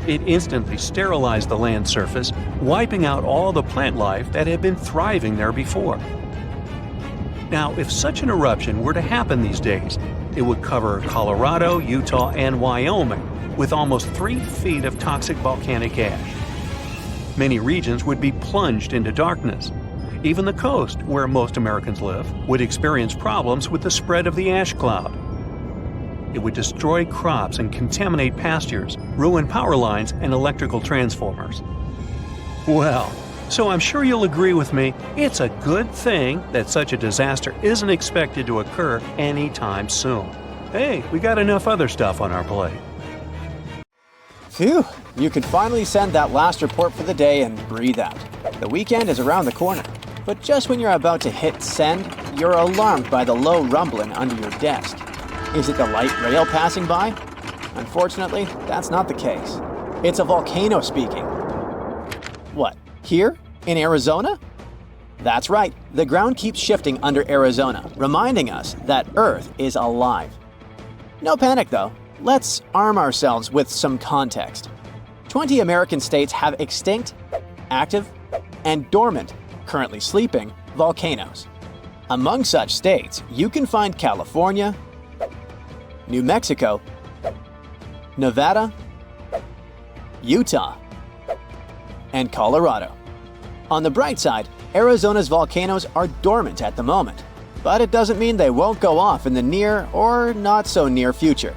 It instantly sterilized the land surface, wiping out all the plant life that had been thriving there before. Now, if such an eruption were to happen these days, it would cover Colorado, Utah, and Wyoming with almost 3 feet of toxic volcanic ash. Many regions would be plunged into darkness. Even the coast, where most Americans live, would experience problems with the spread of the ash cloud. It would destroy crops and contaminate pastures, ruin power lines and electrical transformers. Well, so I'm sure you'll agree with me, it's a good thing that such a disaster isn't expected to occur anytime soon. Hey, we got enough other stuff on our plate. Phew, you can finally send that last report for the day and breathe out. The weekend is around the corner. But just when you're about to hit send, you're alarmed by the low rumbling under your desk. Is it the light rail passing by? Unfortunately, that's not the case. It's a volcano speaking. What, here? In Arizona? That's right, the ground keeps shifting under Arizona, reminding us that Earth is alive. No panic though, let's arm ourselves with some context. 20 American states have extinct, active, and dormant, currently sleeping, volcanoes. Among such states, you can find California, New Mexico, Nevada, Utah, and Colorado. On the bright side, Arizona's volcanoes are dormant at the moment, but it doesn't mean they won't go off in the near or not so near future.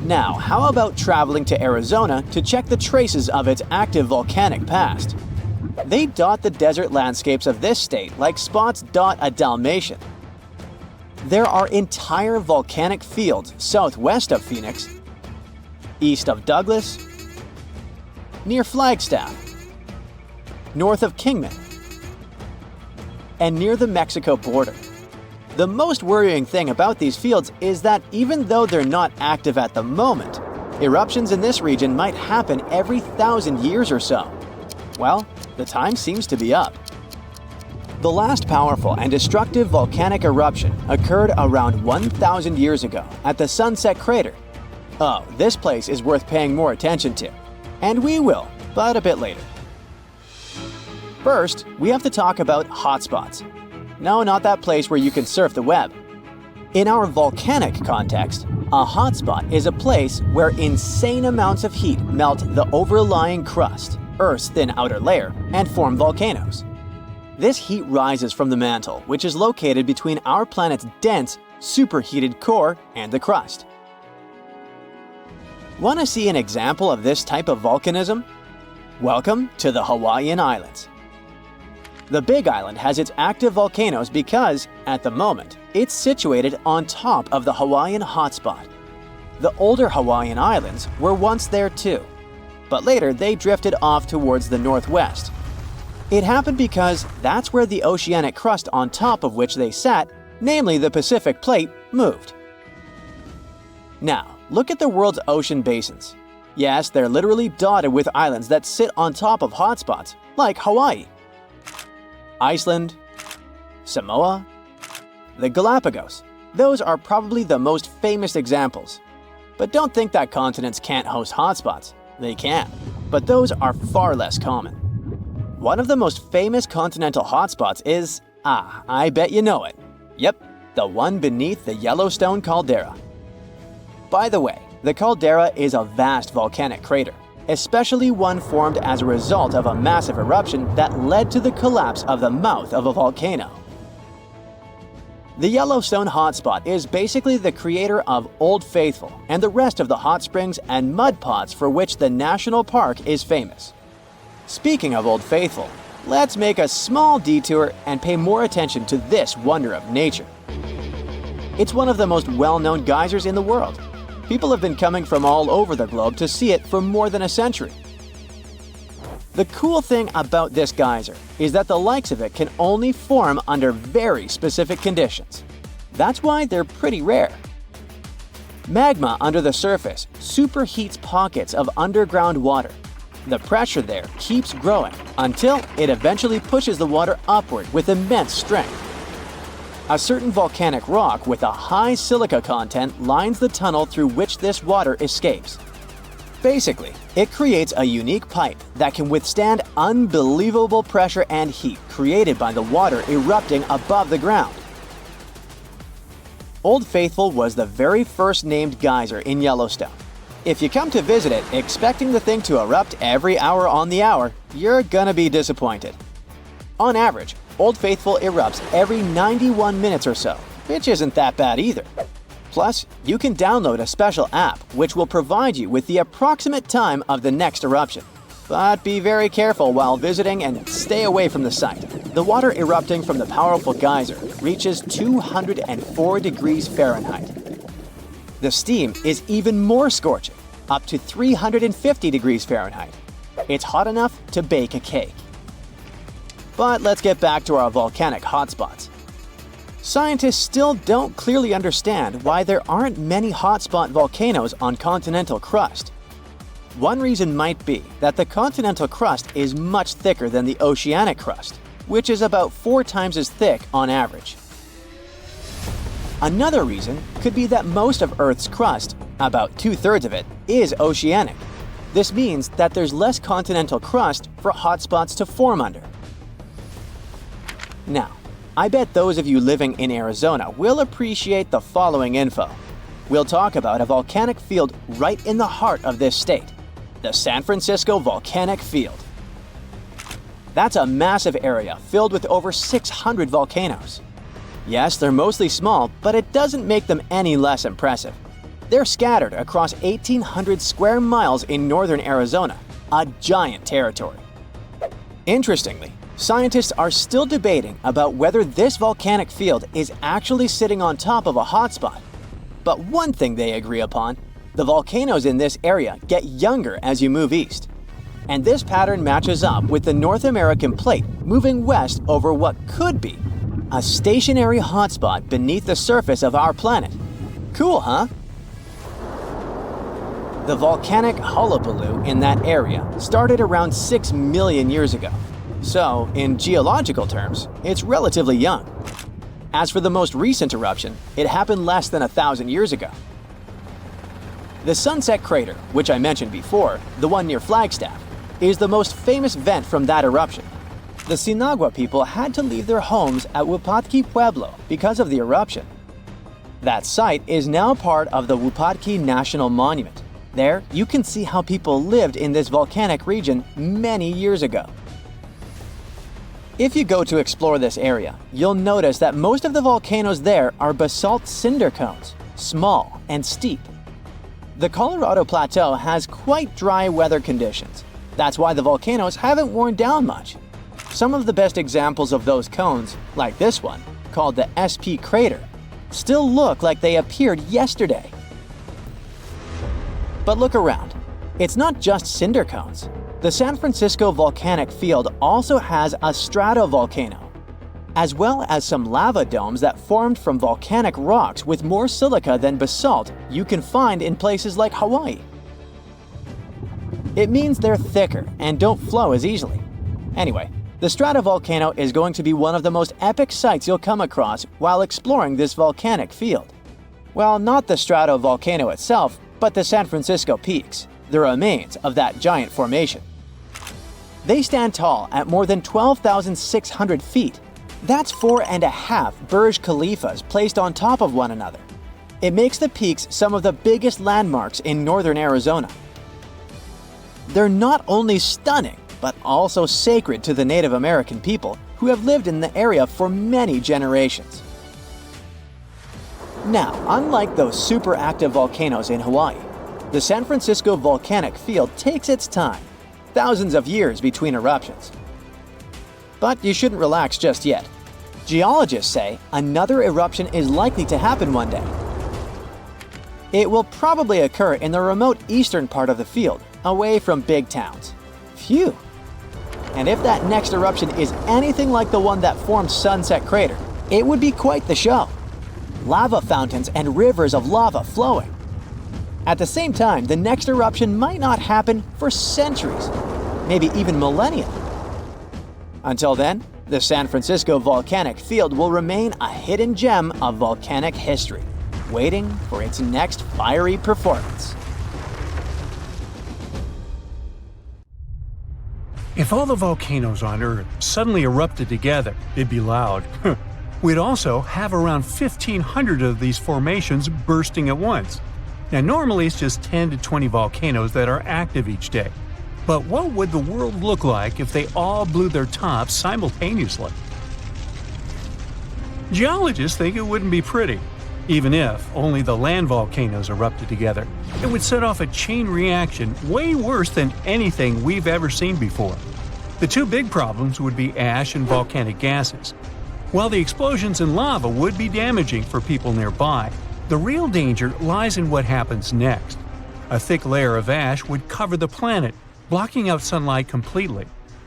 Now, how about traveling to Arizona to check the traces of its active volcanic past? They dot the desert landscapes of this state like spots dot a Dalmatian. There are entire volcanic fields southwest of Phoenix, east of Douglas, near Flagstaff, north of Kingman, and near the Mexico border. The most worrying thing about these fields is that even though they're not active at the moment, eruptions in this region might happen every 1,000 years or so. Well, the time seems to be up. The last powerful and destructive volcanic eruption occurred around 1,000 years ago at the Sunset Crater. Oh, this place is worth paying more attention to. And we will, but a bit later. First, we have to talk about hotspots. No, not that place where you can surf the web. In our volcanic context, a hotspot is a place where insane amounts of heat melt the overlying crust, Earth's thin outer layer, and form volcanoes. This heat rises from the mantle, which is located between our planet's dense, superheated core, and the crust. Want to see an example of this type of volcanism? Welcome to the Hawaiian Islands. The Big Island has its active volcanoes because, at the moment, it's situated on top of the Hawaiian hotspot. The older Hawaiian Islands were once there too, but later they drifted off towards the northwest. It happened because that's where the oceanic crust on top of which they sat, namely the Pacific Plate, moved. Now, look at the world's ocean basins. Yes, they're literally dotted with islands that sit on top of hotspots, like Hawaii, Iceland, Samoa, the Galapagos. Those are probably the most famous examples. But don't think that continents can't host hotspots. They can, but those are far less common. One of the most famous continental hotspots is, I bet you know it. Yep, the one beneath the Yellowstone caldera. By the way, the caldera is a vast volcanic crater, especially one formed as a result of a massive eruption that led to the collapse of the mouth of a volcano. The Yellowstone hotspot is basically the creator of Old Faithful and the rest of the hot springs and mud pots for which the national park is famous. Speaking of Old Faithful, let's make a small detour and pay more attention to this wonder of nature. It's one of the most well-known geysers in the world. People have been coming from all over the globe to see it for more than a century. The cool thing about this geyser is that the likes of it can only form under very specific conditions. That's why they're pretty rare. Magma under the surface superheats pockets of underground water. The pressure there keeps growing until it eventually pushes the water upward with immense strength. A certain volcanic rock with a high silica content lines the tunnel through which this water escapes. Basically, it creates a unique pipe that can withstand unbelievable pressure and heat created by the water erupting above the ground. Old Faithful was the very first named geyser in Yellowstone. If you come to visit it expecting the thing to erupt every hour on the hour, you're gonna be disappointed. On average, Old Faithful erupts every 91 minutes or so, which isn't that bad either. Plus, you can download a special app which will provide you with the approximate time of the next eruption. But be very careful while visiting and stay away from the site. The water erupting from the powerful geyser reaches 204 degrees Fahrenheit. The steam is even more scorching, up to 350 degrees Fahrenheit. It's hot enough to bake a cake. But let's get back to our volcanic hotspots. Scientists still don't clearly understand why there aren't many hotspot volcanoes on continental crust. One reason might be that the continental crust is much thicker than the oceanic crust, which is about 4 times as thick on average. Another reason could be that most of Earth's crust, about 2/3 of it, is oceanic. This means that there's less continental crust for hotspots to form under. Now, I bet those of you living in Arizona will appreciate the following info. We'll talk about a volcanic field right in the heart of this state, the San Francisco Volcanic Field. That's a massive area filled with over 600 volcanoes. Yes, they're mostly small, but it doesn't make them any less impressive. They're scattered across 1,800 square miles in northern Arizona, a giant territory. Interestingly, scientists are still debating about whether this volcanic field is actually sitting on top of a hotspot. But one thing they agree upon, the volcanoes in this area get younger as you move east. And this pattern matches up with the North American plate moving west over what could be a stationary hotspot beneath the surface of our planet. Cool, huh? The volcanic hullabaloo in that area started around 6 million years ago. So, in geological terms, it's relatively young. As for the most recent eruption, it happened less than 1,000 years ago. The Sunset Crater, which I mentioned before, the one near Flagstaff, is the most famous vent from that eruption. The Sinagua people had to leave their homes at Wupatki Pueblo because of the eruption. That site is now part of the Wupatki National Monument. There, you can see how people lived in this volcanic region many years ago. If you go to explore this area, you'll notice that most of the volcanoes there are basalt cinder cones, small and steep. The Colorado Plateau has quite dry weather conditions. That's why the volcanoes haven't worn down much. Some of the best examples of those cones, like this one, called the SP crater, still look like they appeared yesterday. But look around. It's not just cinder cones. The San Francisco volcanic field also has a stratovolcano, as well as some lava domes that formed from volcanic rocks with more silica than basalt you can find in places like Hawaii. It means they're thicker and don't flow as easily. Anyway, the stratovolcano is going to be one of the most epic sights you'll come across while exploring this volcanic field. Well, not the stratovolcano itself, but the San Francisco peaks, the remains of that giant formation. They stand tall at more than 12,600 feet. That's 4.5 Burj Khalifas placed on top of one another. It makes the peaks some of the biggest landmarks in northern Arizona. They're not only stunning, but also sacred to the Native American people who have lived in the area for many generations. Now, unlike those super active volcanoes in Hawaii, the San Francisco volcanic field takes its time, thousands of years between eruptions. But you shouldn't relax just yet. Geologists say another eruption is likely to happen one day. It will probably occur in the remote eastern part of the field, away from big towns. Phew! And if that next eruption is anything like the one that formed Sunset Crater, it would be quite the show. Lava fountains and rivers of lava flowing. At the same time, the next eruption might not happen for centuries, maybe even millennia. Until then, the San Francisco volcanic field will remain a hidden gem of volcanic history, waiting for its next fiery performance. If all the volcanoes on Earth suddenly erupted together, it'd be loud. We'd also have around 1,500 of these formations bursting at once. Now, normally it's just 10 to 20 volcanoes that are active each day. But what would the world look like if they all blew their tops simultaneously? Geologists think it wouldn't be pretty. Even if only the land volcanoes erupted together, it would set off a chain reaction way worse than anything we've ever seen before. The two big problems would be ash and volcanic gases. While the explosions in lava would be damaging for people nearby, the real danger lies in what happens next. A thick layer of ash would cover the planet, blocking out sunlight completely.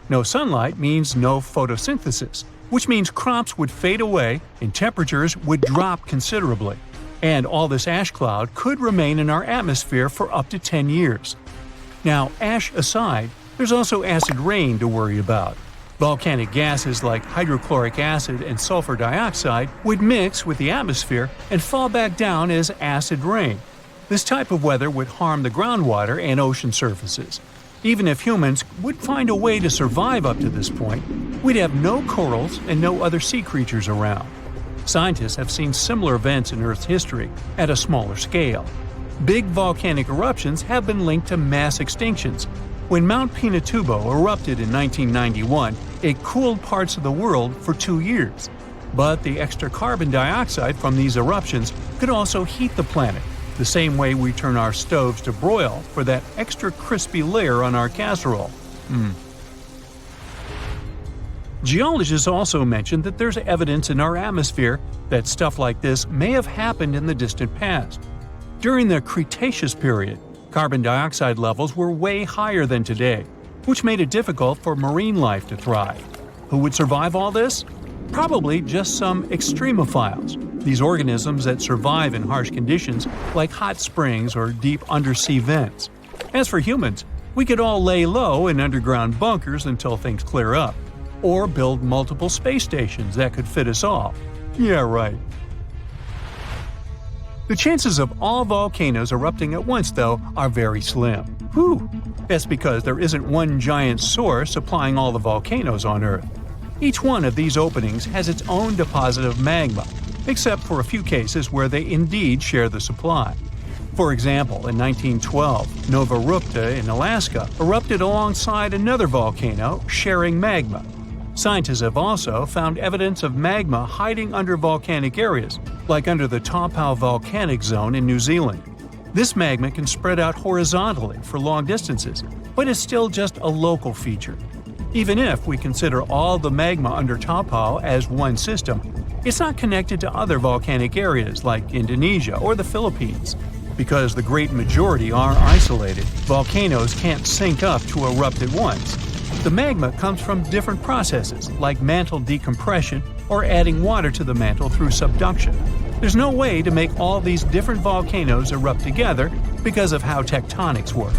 No sunlight means no photosynthesis, which means crops would fade away and temperatures would drop considerably. And all this ash cloud could remain in our atmosphere for up to 10 years. Now, ash aside, there's also acid rain to worry about. Volcanic gases like hydrochloric acid and sulfur dioxide would mix with the atmosphere and fall back down as acid rain. This type of weather would harm the groundwater and ocean surfaces. Even if humans would find a way to survive up to this point, we'd have no corals and no other sea creatures around. Scientists have seen similar events in Earth's history at a smaller scale. Big volcanic eruptions have been linked to mass extinctions. When Mount Pinatubo erupted in 1991, it cooled parts of the world for 2 years. But the extra carbon dioxide from these eruptions could also heat the planet, the same way we turn our stoves to broil for that extra crispy layer on our casserole. Geologists also mentioned that there's evidence in our atmosphere that stuff like this may have happened in the distant past. During the Cretaceous period, carbon dioxide levels were way higher than today, which made it difficult for marine life to thrive. Who would survive all this? Probably just some extremophiles, these organisms that survive in harsh conditions like hot springs or deep undersea vents. As for humans, we could all lay low in underground bunkers until things clear up, or build multiple space stations that could fit us all. Yeah, right. The chances of all volcanoes erupting at once, though, are very slim. Whew! That's because there isn't one giant source supplying all the volcanoes on Earth. Each one of these openings has its own deposit of magma, except for a few cases where they indeed share the supply. For example, in 1912, Nova Rupta in Alaska erupted alongside another volcano sharing magma. Scientists have also found evidence of magma hiding under volcanic areas, like under the Taupau volcanic zone in New Zealand. This magma can spread out horizontally for long distances, but is still just a local feature. Even if we consider all the magma under Taupau as one system, it's not connected to other volcanic areas like Indonesia or the Philippines. Because the great majority are isolated, volcanoes can't sync up to erupt at once. The magma comes from different processes like mantle decompression or adding water to the mantle through subduction. There's no way to make all these different volcanoes erupt together because of how tectonics work.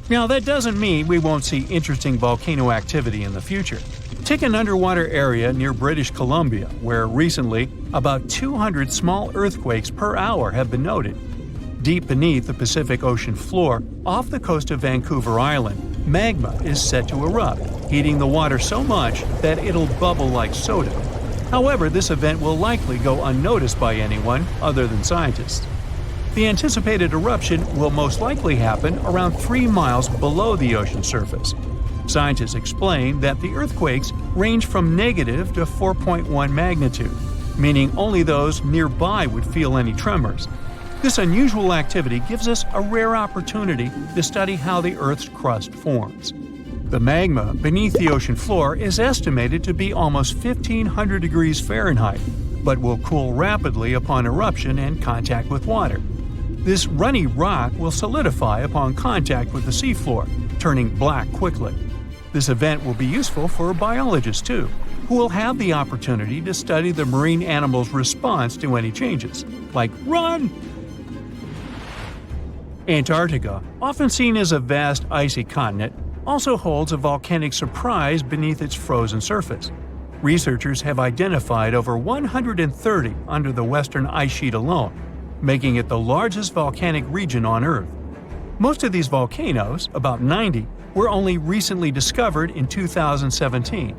Now, that doesn't mean we won't see interesting volcano activity in the future. Take an underwater area near British Columbia, where recently about 200 small earthquakes per hour have been noted. Deep beneath the Pacific Ocean floor, off the coast of Vancouver Island, magma is set to erupt, heating the water so much that it'll bubble like soda. However, this event will likely go unnoticed by anyone other than scientists. The anticipated eruption will most likely happen around 3 miles below the ocean surface. Scientists explain that the earthquakes range from negative to 4.1 magnitude, meaning only those nearby would feel any tremors. This unusual activity gives us a rare opportunity to study how the Earth's crust forms. The magma beneath the ocean floor is estimated to be almost 1,500 degrees Fahrenheit, but will cool rapidly upon eruption and contact with water. This runny rock will solidify upon contact with the seafloor, turning black quickly. This event will be useful for biologists too, who will have the opportunity to study the marine animals' response to any changes, like run! Antarctica, often seen as a vast icy continent, also holds a volcanic surprise beneath its frozen surface. Researchers have identified over 130 under the western ice sheet alone, making it the largest volcanic region on Earth. Most of these volcanoes, about 90, were only recently discovered in 2017.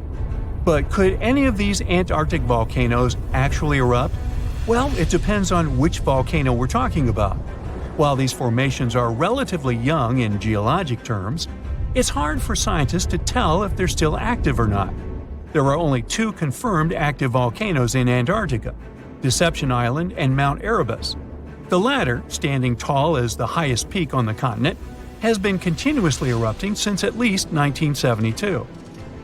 But could any of these Antarctic volcanoes actually erupt? Well, it depends on which volcano we're talking about. While these formations are relatively young in geologic terms, it's hard for scientists to tell if they're still active or not. There are only 2 confirmed active volcanoes in Antarctica, Deception Island and Mount Erebus. The latter, standing tall as the highest peak on the continent, has been continuously erupting since at least 1972.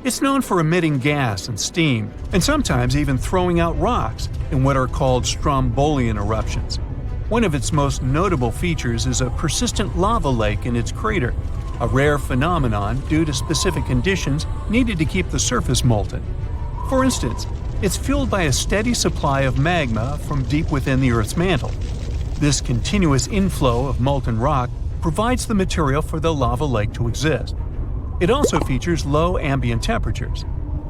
It's known for emitting gas and steam, and sometimes even throwing out rocks in what are called strombolian eruptions. One of its most notable features is a persistent lava lake in its crater, a rare phenomenon due to specific conditions needed to keep the surface molten. For instance, it's fueled by a steady supply of magma from deep within the Earth's mantle. This continuous inflow of molten rock provides the material for the lava lake to exist. It also features low ambient temperatures.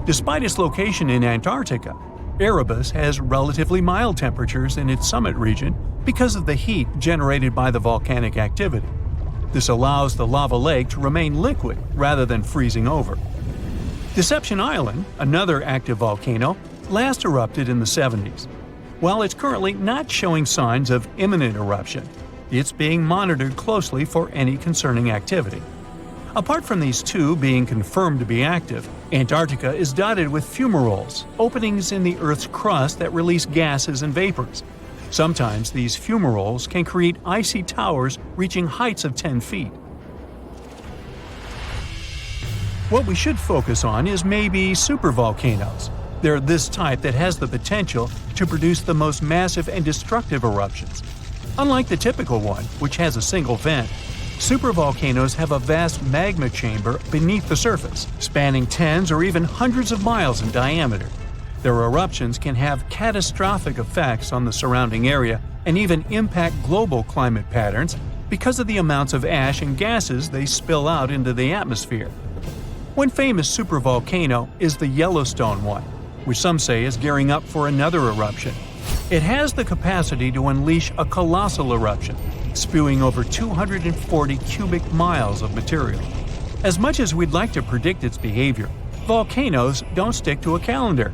Despite its location in Antarctica, Erebus has relatively mild temperatures in its summit region because of the heat generated by the volcanic activity. This allows the lava lake to remain liquid rather than freezing over. Deception Island, another active volcano, last erupted in the 70s. While it's currently not showing signs of imminent eruption, it's being monitored closely for any concerning activity. Apart from these 2 being confirmed to be active, Antarctica is dotted with fumaroles, openings in the Earth's crust that release gases and vapors. Sometimes these fumaroles can create icy towers reaching heights of 10 feet. What we should focus on is maybe supervolcanoes. They're this type that has the potential to produce the most massive and destructive eruptions. Unlike the typical one, which has a single vent, supervolcanoes have a vast magma chamber beneath the surface, spanning tens or even hundreds of miles in diameter. Their eruptions can have catastrophic effects on the surrounding area and even impact global climate patterns because of the amounts of ash and gases they spill out into the atmosphere. One famous supervolcano is the Yellowstone one, which some say is gearing up for another eruption. It has the capacity to unleash a colossal eruption, spewing over 240 cubic miles of material. As much as we'd like to predict its behavior, volcanoes don't stick to a calendar.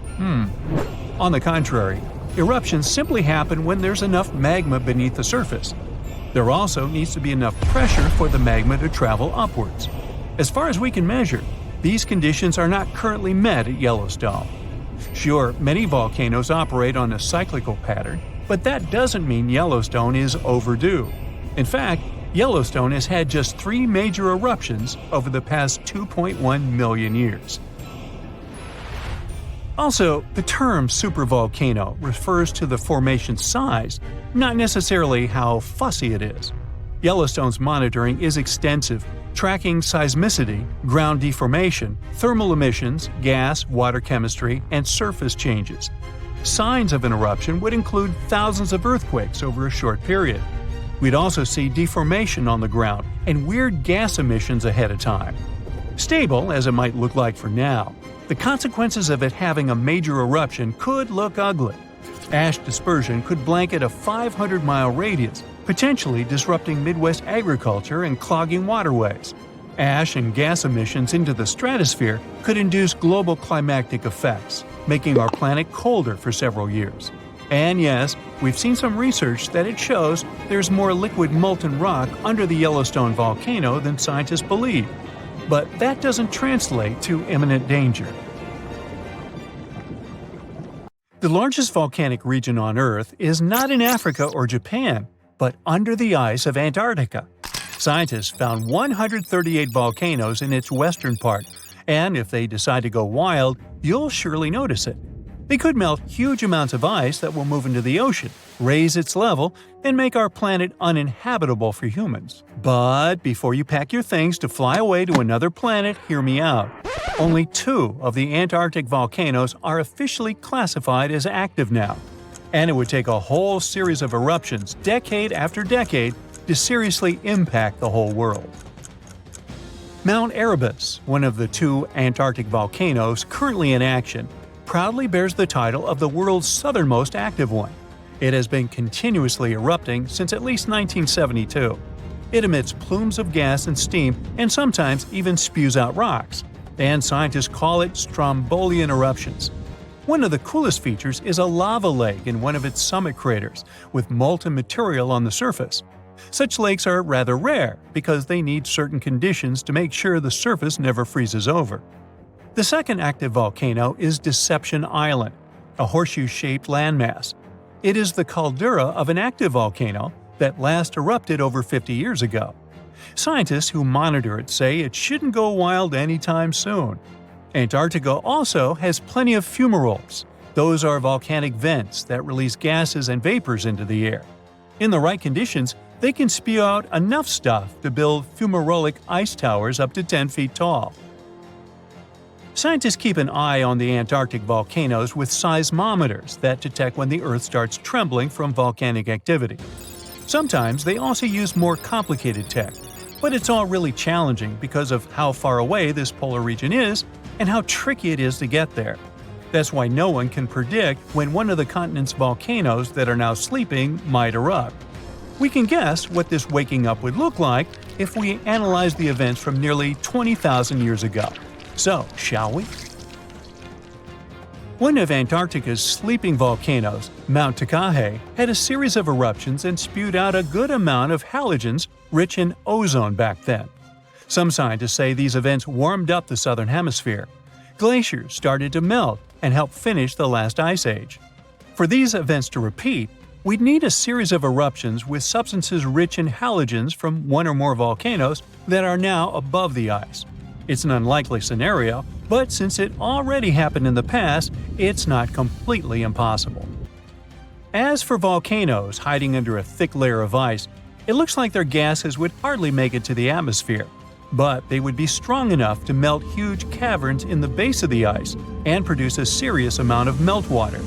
On the contrary, eruptions simply happen when there's enough magma beneath the surface. There also needs to be enough pressure for the magma to travel upwards. As far as we can measure, These conditions are not currently met at Yellowstone. Sure, many volcanoes operate on a cyclical pattern, but that doesn't mean Yellowstone is overdue. In fact, Yellowstone has had just 3 major eruptions over the past 2.1 million years. Also, the term supervolcano refers to the formation's size, not necessarily how fussy it is. Yellowstone's monitoring is extensive, tracking seismicity, ground deformation, thermal emissions, gas, water chemistry, and surface changes. Signs of an eruption would include thousands of earthquakes over a short period. We'd also see deformation on the ground and weird gas emissions ahead of time. Stable as it might look like for now, the consequences of it having a major eruption could look ugly. Ash dispersion could blanket a 500-mile radius, potentially disrupting Midwest agriculture and clogging waterways. Ash and gas emissions into the stratosphere could induce global climatic effects, making our planet colder for several years. And yes, we've seen some research that it shows there's more liquid molten rock under the Yellowstone volcano than scientists believe. But that doesn't translate to imminent danger. The largest volcanic region on Earth is not in Africa or Japan, but under the ice of Antarctica. Scientists found 138 volcanoes in its western part, and if they decide to go wild, you'll surely notice it. They could melt huge amounts of ice that will move into the ocean, raise its level, and make our planet uninhabitable for humans. But before you pack your things to fly away to another planet, hear me out. Only 2 of the Antarctic volcanoes are officially classified as active now. And it would take a whole series of eruptions, decade after decade, to seriously impact the whole world. Mount Erebus, one of the 2 Antarctic volcanoes currently in action, proudly bears the title of the world's southernmost active one. It has been continuously erupting since at least 1972. It emits plumes of gas and steam and sometimes even spews out rocks, and scientists call it Strombolian eruptions. One of the coolest features is a lava lake in one of its summit craters, with molten material on the surface. Such lakes are rather rare because they need certain conditions to make sure the surface never freezes over. The second active volcano is Deception Island, a horseshoe-shaped landmass. It is the caldera of an active volcano that last erupted over 50 years ago. Scientists who monitor it say it shouldn't go wild anytime soon. Antarctica also has plenty of fumaroles. Those are volcanic vents that release gases and vapors into the air. In the right conditions, they can spew out enough stuff to build fumarolic ice towers up to 10 feet tall. Scientists keep an eye on the Antarctic volcanoes with seismometers that detect when the Earth starts trembling from volcanic activity. Sometimes they also use more complicated tech, but it's all really challenging because of how far away this polar region is and how tricky it is to get there. That's why no one can predict when one of the continent's volcanoes that are now sleeping might erupt. We can guess what this waking up would look like if we analyze the events from nearly 20,000 years ago. So, shall we? One of Antarctica's sleeping volcanoes, Mount Decay, had a series of eruptions and spewed out a good amount of halogens rich in ozone back then. Some scientists say these events warmed up the southern hemisphere. Glaciers started to melt and help finish the last ice age. For these events to repeat, we'd need a series of eruptions with substances rich in halogens from one or more volcanoes that are now above the ice. It's an unlikely scenario, but since it already happened in the past, it's not completely impossible. As for volcanoes hiding under a thick layer of ice, it looks like their gases would hardly make it to the atmosphere, but they would be strong enough to melt huge caverns in the base of the ice and produce a serious amount of meltwater.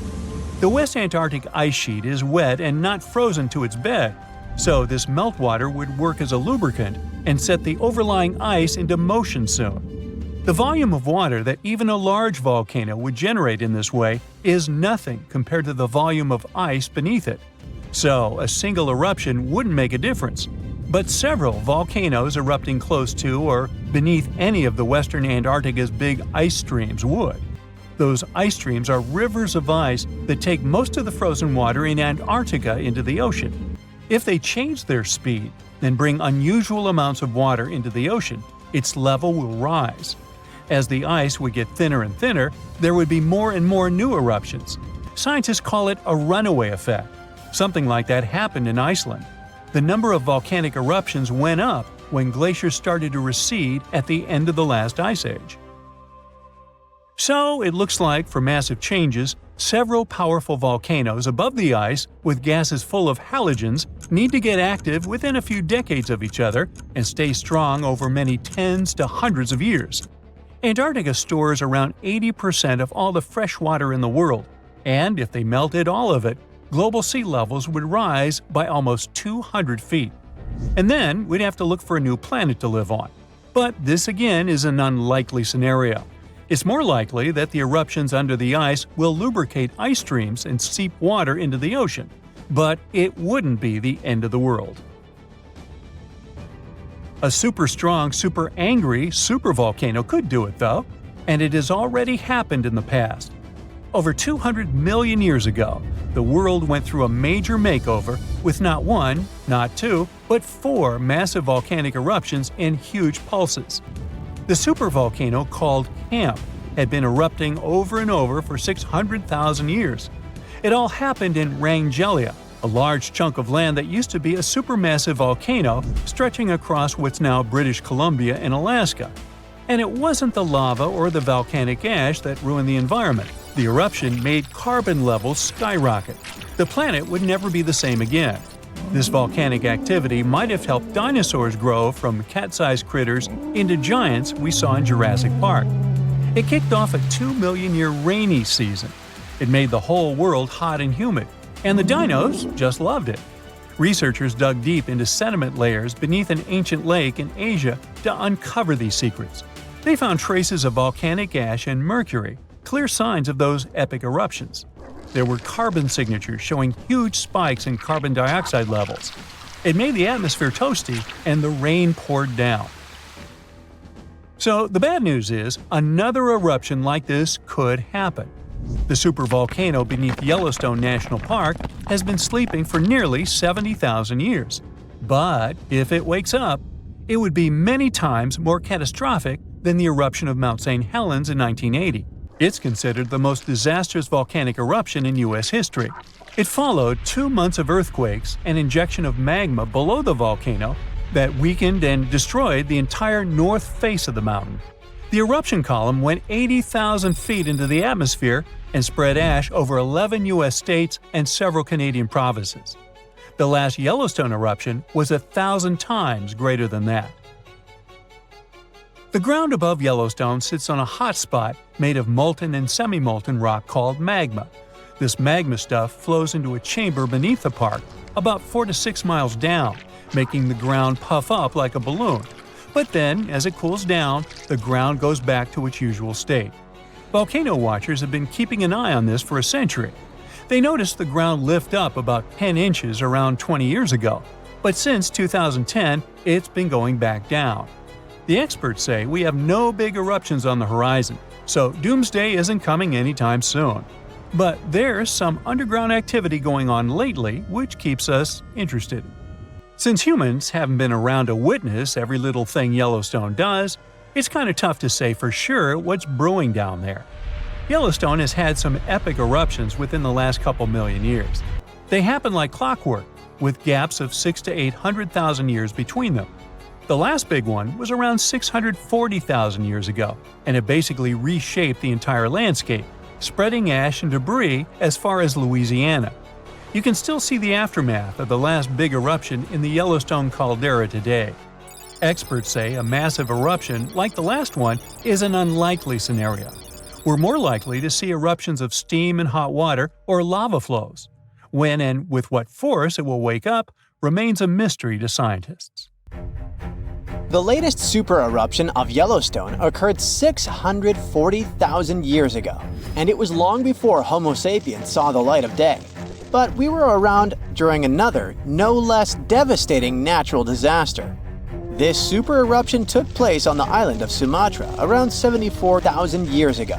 The West Antarctic ice sheet is wet and not frozen to its bed, so this meltwater would work as a lubricant and set the overlying ice into motion soon. The volume of water that even a large volcano would generate in this way is nothing compared to the volume of ice beneath it. So a single eruption wouldn't make a difference. But several volcanoes erupting close to or beneath any of the western Antarctica's big ice streams would. Those ice streams are rivers of ice that take most of the frozen water in Antarctica into the ocean. If they change their speed and bring unusual amounts of water into the ocean, its level will rise. As the ice would get thinner and thinner, there would be more and more new eruptions. Scientists call it a runaway effect. Something like that happened in Iceland. The number of volcanic eruptions went up when glaciers started to recede at the end of the last ice age. So, it looks like, for massive changes, several powerful volcanoes above the ice with gases full of halogens need to get active within a few decades of each other and stay strong over many tens to hundreds of years. Antarctica stores around 80% of all the fresh water in the world, and if they melted all of it, global sea levels would rise by almost 200 feet. And then we'd have to look for a new planet to live on. But this again is an unlikely scenario. It's more likely that the eruptions under the ice will lubricate ice streams and seep water into the ocean, but it wouldn't be the end of the world. A super strong, super angry supervolcano could do it though, and it has already happened in the past. Over 200 million years ago, the world went through a major makeover with not one, not two, but 4 massive volcanic eruptions in huge pulses. The supervolcano called Camp had been erupting over and over for 600,000 years. It all happened in Wrangell, a large chunk of land that used to be a supermassive volcano stretching across what's now British Columbia and Alaska. And it wasn't the lava or the volcanic ash that ruined the environment. The eruption made carbon levels skyrocket. The planet would never be the same again. This volcanic activity might have helped dinosaurs grow from cat-sized critters into giants we saw in Jurassic Park. It kicked off a 2 million year rainy season. It made the whole world hot and humid, and the dinos just loved it. Researchers dug deep into sediment layers beneath an ancient lake in Asia to uncover these secrets. They found traces of volcanic ash and mercury, clear signs of those epic eruptions. There were carbon signatures showing huge spikes in carbon dioxide levels. It made the atmosphere toasty, and the rain poured down. So the bad news is, another eruption like this could happen. The supervolcano beneath Yellowstone National Park has been sleeping for nearly 70,000 years. But if it wakes up, it would be many times more catastrophic than the eruption of Mount St. Helens in 1980. It's considered the most disastrous volcanic eruption in U.S. history. It followed 2 months of earthquakes and injection of magma below the volcano that weakened and destroyed the entire north face of the mountain. The eruption column went 80,000 feet into the atmosphere and spread ash over 11 U.S. states and several Canadian provinces. The last Yellowstone eruption was 1,000 times greater than that. The ground above Yellowstone sits on a hotspot made of molten and semi-molten rock called magma. This magma stuff flows into a chamber beneath the park, about 4 to 6 miles down, making the ground puff up like a balloon. But then, as it cools down, the ground goes back to its usual state. Volcano watchers have been keeping an eye on this for a century. They noticed the ground lift up about 10 inches around 20 years ago, but since 2010, it's been going back down. The experts say we have no big eruptions on the horizon, so doomsday isn't coming anytime soon. But there's some underground activity going on lately which keeps us interested. Since humans haven't been around to witness every little thing Yellowstone does, it's kind of tough to say for sure what's brewing down there. Yellowstone has had some epic eruptions within the last couple million years. They happen like clockwork, with gaps of 600,000 to 800,000 years between them. The last big one was around 640,000 years ago, and it basically reshaped the entire landscape, spreading ash and debris as far as Louisiana. You can still see the aftermath of the last big eruption in the Yellowstone caldera today. Experts say a massive eruption like the last one is an unlikely scenario. We're more likely to see eruptions of steam and hot water or lava flows. When and with what force it will wake up remains a mystery to scientists. The latest super eruption of Yellowstone occurred 640,000 years ago, and it was long before Homo sapiens saw the light of day. But we were around during another, no less devastating natural disaster. This super eruption took place on the island of Sumatra around 74,000 years ago.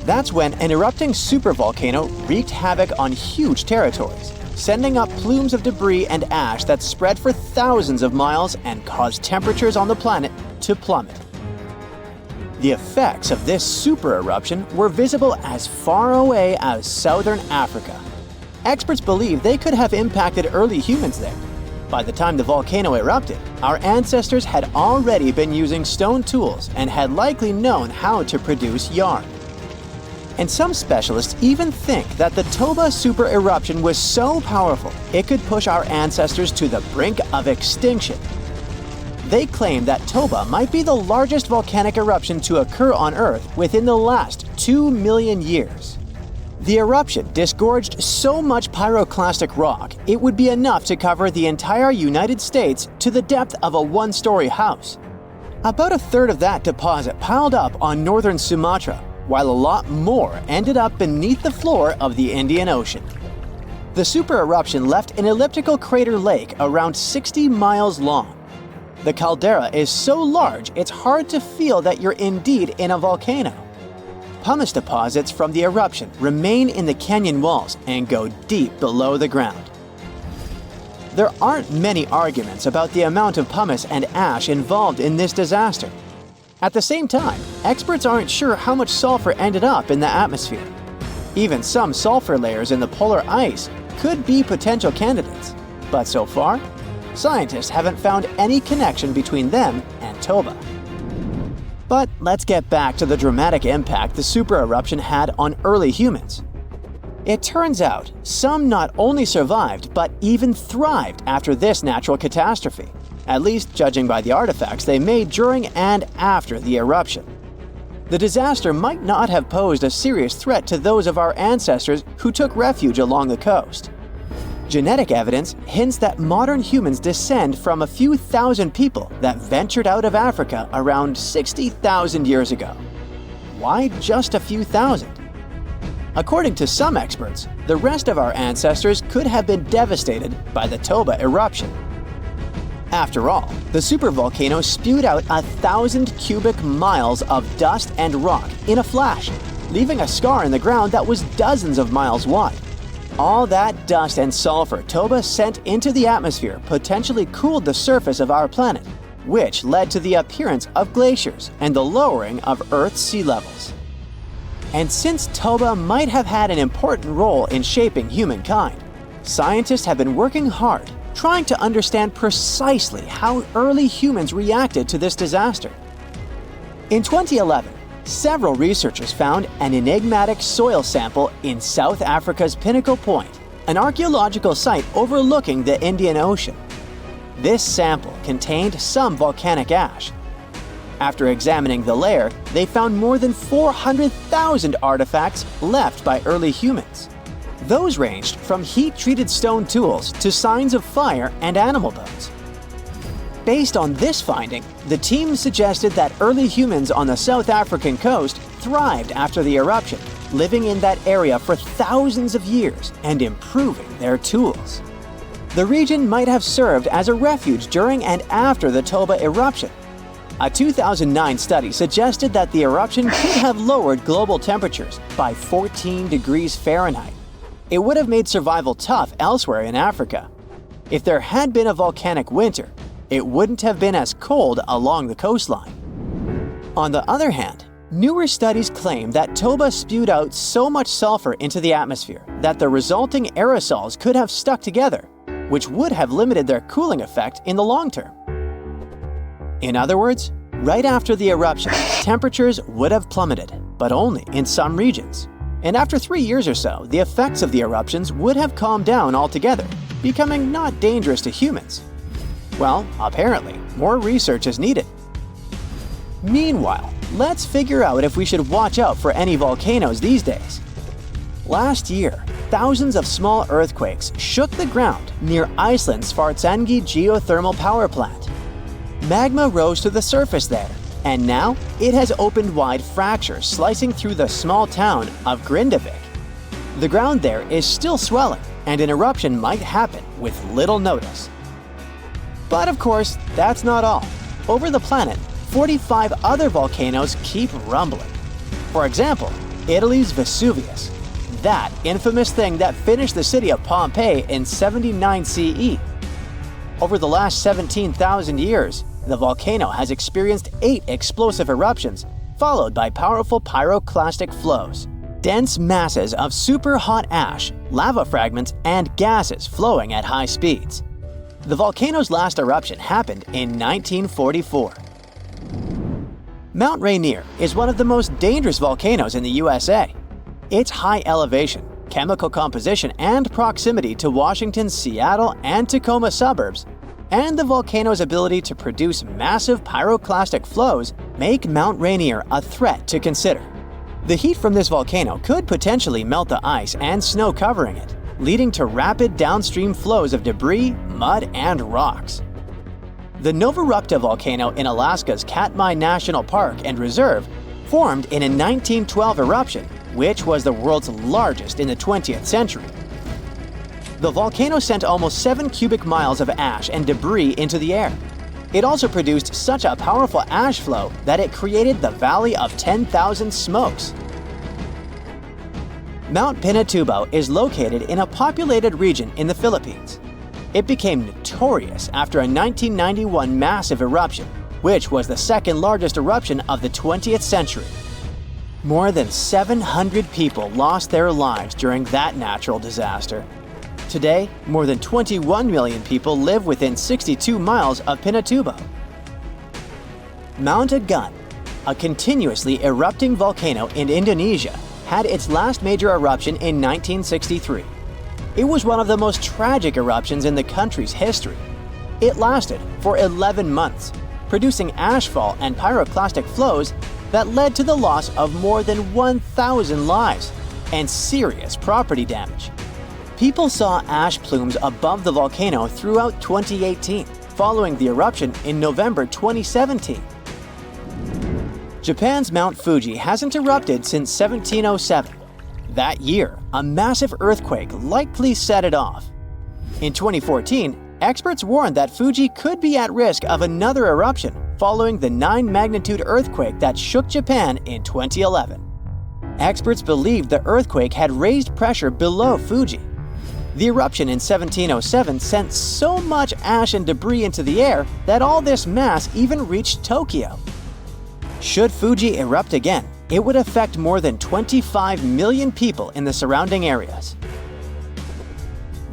That's when an erupting supervolcano wreaked havoc on huge territories, sending up plumes of debris and ash that spread for thousands of miles and caused temperatures on the planet to plummet. The effects of this super eruption were visible as far away as southern Africa. Experts believe they could have impacted early humans there. By the time the volcano erupted, our ancestors had already been using stone tools and had likely known how to produce yarn. And some specialists even think that the Toba super eruption was so powerful it could push our ancestors to the brink of extinction. They claim that Toba might be the largest volcanic eruption to occur on Earth within the last 2 million years. The eruption disgorged so much pyroclastic rock it would be enough to cover the entire United States to the depth of a one-story house. About a third of that deposit piled up on northern Sumatra, while a lot more ended up beneath the floor of the Indian Ocean. The super eruption left an elliptical crater lake around 60 miles long. The caldera is so large it's hard to feel that you're indeed in a volcano. Pumice deposits from the eruption remain in the canyon walls and go deep below the ground. There aren't many arguments about the amount of pumice and ash involved in this disaster. At the same time, experts aren't sure how much sulfur ended up in the atmosphere. Even some sulfur layers in the polar ice could be potential candidates, but so far, scientists haven't found any connection between them and Toba. But let's get back to the dramatic impact the super eruption had on early humans. It turns out some not only survived but even thrived after this natural catastrophe, at least judging by the artifacts they made during and after the eruption. The disaster might not have posed a serious threat to those of our ancestors who took refuge along the coast. Genetic evidence hints that modern humans descend from a few thousand people that ventured out of Africa around 60,000 years ago. Why just a few thousand? According to some experts, the rest of our ancestors could have been devastated by the Toba eruption. After all, the supervolcano spewed out 1,000 cubic miles of dust and rock in a flash, leaving a scar in the ground that was dozens of miles wide. All that dust and sulfur Toba sent into the atmosphere potentially cooled the surface of our planet, which led to the appearance of glaciers and the lowering of Earth's sea levels. And since Toba might have had an important role in shaping humankind, scientists have been working hard trying to understand precisely how early humans reacted to this disaster. In 2011, several researchers found an enigmatic soil sample in South Africa's Pinnacle Point, an archaeological site overlooking the Indian Ocean. This sample contained some volcanic ash. After examining the layer, they found more than 400,000 artifacts left by early humans. Those ranged from heat-treated stone tools to signs of fire and animal bones. Based on this finding, the team suggested that early humans on the South African coast thrived after the eruption, living in that area for thousands of years and improving their tools. The region might have served as a refuge during and after the Toba eruption. A 2009 study suggested that the eruption could have lowered global temperatures by 14 degrees Fahrenheit. It would have made survival tough elsewhere in Africa. If there had been a volcanic winter, it wouldn't have been as cold along the coastline. On the other hand, newer studies claim that Toba spewed out so much sulfur into the atmosphere that the resulting aerosols could have stuck together, which would have limited their cooling effect in the long term. In other words, right after the eruption, temperatures would have plummeted, but only in some regions. And after 3 years or so, the effects of the eruptions would have calmed down altogether, becoming not dangerous to humans. Well, apparently, more research is needed. Meanwhile, let's figure out if we should watch out for any volcanoes these days. Last year, thousands of small earthquakes shook the ground near Iceland's Svartsengi geothermal power plant. Magma rose to the surface there, and now it has opened wide fractures slicing through the small town of Grindavik. The ground there is still swelling, and an eruption might happen with little notice. But of course, that's not all. Over the planet, 45 other volcanoes keep rumbling. For example, Italy's Vesuvius, that infamous thing that finished the city of Pompeii in 79 CE. Over the last 17,000 years, the volcano has experienced 8 explosive eruptions, followed by powerful pyroclastic flows, dense masses of super hot ash, lava fragments, and gases flowing at high speeds. The volcano's last eruption happened in 1944. Mount Rainier is one of the most dangerous volcanoes in the USA. Its high elevation, chemical composition, and proximity to Washington's Seattle and Tacoma suburbs, and the volcano's ability to produce massive pyroclastic flows make Mount Rainier a threat to consider. The heat from this volcano could potentially melt the ice and snow covering it, leading to rapid downstream flows of debris, mud, and rocks. The Novarupta volcano in Alaska's Katmai National Park and Reserve formed in a 1912 eruption, which was the world's largest in the 20th century. The volcano sent almost 7 cubic miles of ash and debris into the air. It also produced such a powerful ash flow that it created the Valley of 10,000 Smokes. Mount Pinatubo is located in a populated region in the Philippines. It became notorious after a 1991 massive eruption, which was the second largest eruption of the 20th century. More than 700 people lost their lives during that natural disaster. Today, more than 21 million people live within 62 miles of Pinatubo. Mount Agun, a continuously erupting volcano in Indonesia, had its last major eruption in 1963. It was one of the most tragic eruptions in the country's history. It lasted for 11 months, producing ashfall and pyroclastic flows that led to the loss of more than 1,000 lives and serious property damage. People saw ash plumes above the volcano throughout 2018, following the eruption in November 2017. Japan's Mount Fuji hasn't erupted since 1707. That year, a massive earthquake likely set it off. In 2014, experts warned that Fuji could be at risk of another eruption following the 9-magnitude earthquake that shook Japan in 2011. Experts believed the earthquake had raised pressure below Fuji. The eruption in 1707 sent so much ash and debris into the air that all this mass even reached Tokyo. Should Fuji erupt again, it would affect more than 25 million people in the surrounding areas.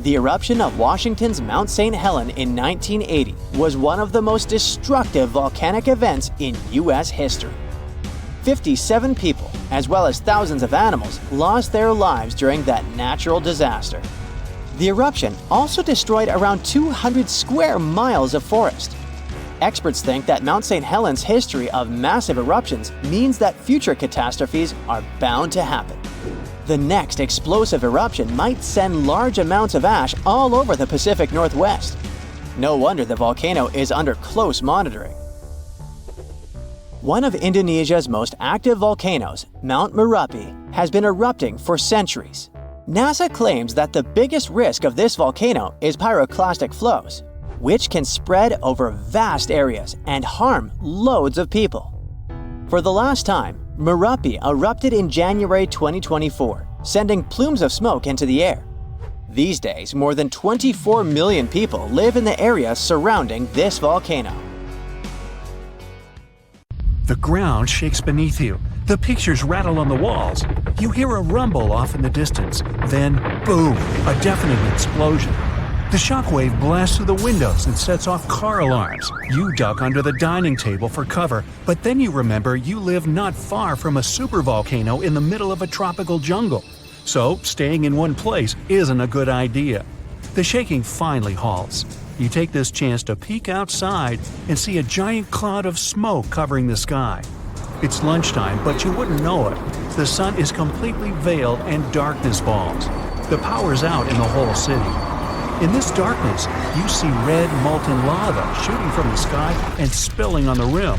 The eruption of Washington's Mount St. Helens in 1980 was one of the most destructive volcanic events in U.S. history. 57 people, as well as thousands of animals, lost their lives during that natural disaster. The eruption also destroyed around 200 square miles of forest. Experts think that Mount St. Helens' history of massive eruptions means that future catastrophes are bound to happen. The next explosive eruption might send large amounts of ash all over the Pacific Northwest. No wonder the volcano is under close monitoring. One of Indonesia's most active volcanoes, Mount Merapi, has been erupting for centuries. NASA claims that the biggest risk of this volcano is pyroclastic flows, which can spread over vast areas and harm loads of people. For the last time, Merapi erupted in January 2024, sending plumes of smoke into the air. These days, more than 24 million people live in the area surrounding this volcano. The ground shakes beneath you. The pictures rattle on the walls. You hear a rumble off in the distance. Then, boom, a deafening explosion. The shockwave blasts through the windows and sets off car alarms. You duck under the dining table for cover, but then you remember you live not far from a supervolcano in the middle of a tropical jungle. So, staying in one place isn't a good idea. The shaking finally halts. You take this chance to peek outside and see a giant cloud of smoke covering the sky. It's lunchtime, but you wouldn't know it. The sun is completely veiled and darkness falls. The power's out in the whole city. In this darkness, you see red molten lava shooting from the sky and spilling on the rim.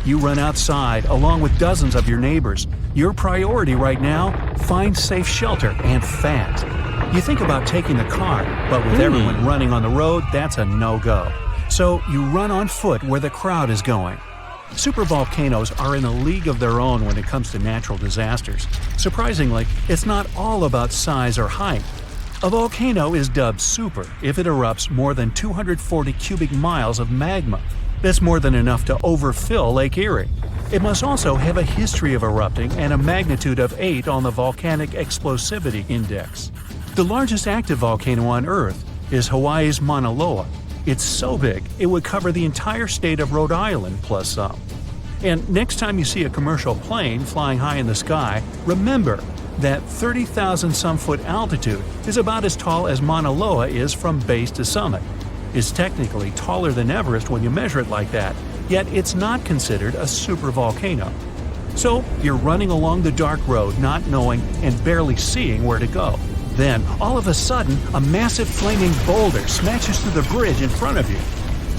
You run outside along with dozens of your neighbors. Your priority right now, find safe shelter and fast. You think about taking the car, but with everyone running on the road, that's a no-go. So you run on foot where the crowd is going. Supervolcanoes are in a league of their own when it comes to natural disasters. Surprisingly, it's not all about size or height. A volcano is dubbed super if it erupts more than 240 cubic miles of magma. That's more than enough to overfill Lake Erie. It must also have a history of erupting and a magnitude of 8 on the Volcanic Explosivity Index. The largest active volcano on Earth is Hawaii's Mauna Loa. It's so big, it would cover the entire state of Rhode Island plus some. And next time you see a commercial plane flying high in the sky, remember that 30,000-some-foot altitude is about as tall as Mauna Loa is from base to summit. It's technically taller than Everest when you measure it like that, yet it's not considered a supervolcano. So you're running along the dark road not knowing and barely seeing where to go. Then, all of a sudden, a massive flaming boulder smashes through the bridge in front of you.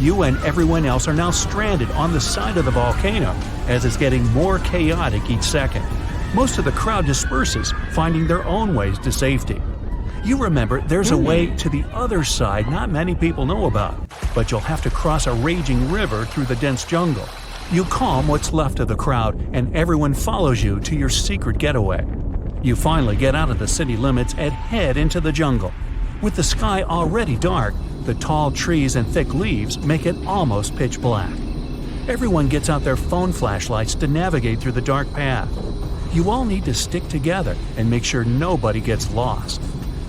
You and everyone else are now stranded on the side of the volcano as it's getting more chaotic each second. Most of the crowd disperses, finding their own ways to safety. You remember there's a way to the other side not many people know about, but you'll have to cross a raging river through the dense jungle. You calm what's left of the crowd, and everyone follows you to your secret getaway. You finally get out of the city limits and head into the jungle. With the sky already dark, the tall trees and thick leaves make it almost pitch black. Everyone gets out their phone flashlights to navigate through the dark path. You all need to stick together and make sure nobody gets lost.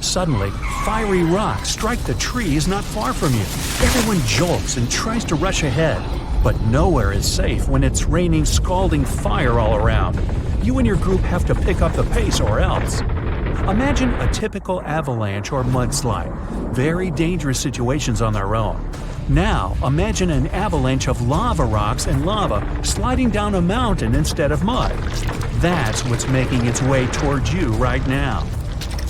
Suddenly, fiery rocks strike the trees not far from you. Everyone jolts and tries to rush ahead, but nowhere is safe when it's raining scalding fire all around. You and your group have to pick up the pace or else. Imagine a typical avalanche or mudslide, very dangerous situations on their own. Now, imagine an avalanche of lava rocks and lava sliding down a mountain instead of mud. That's what's making its way towards you right now.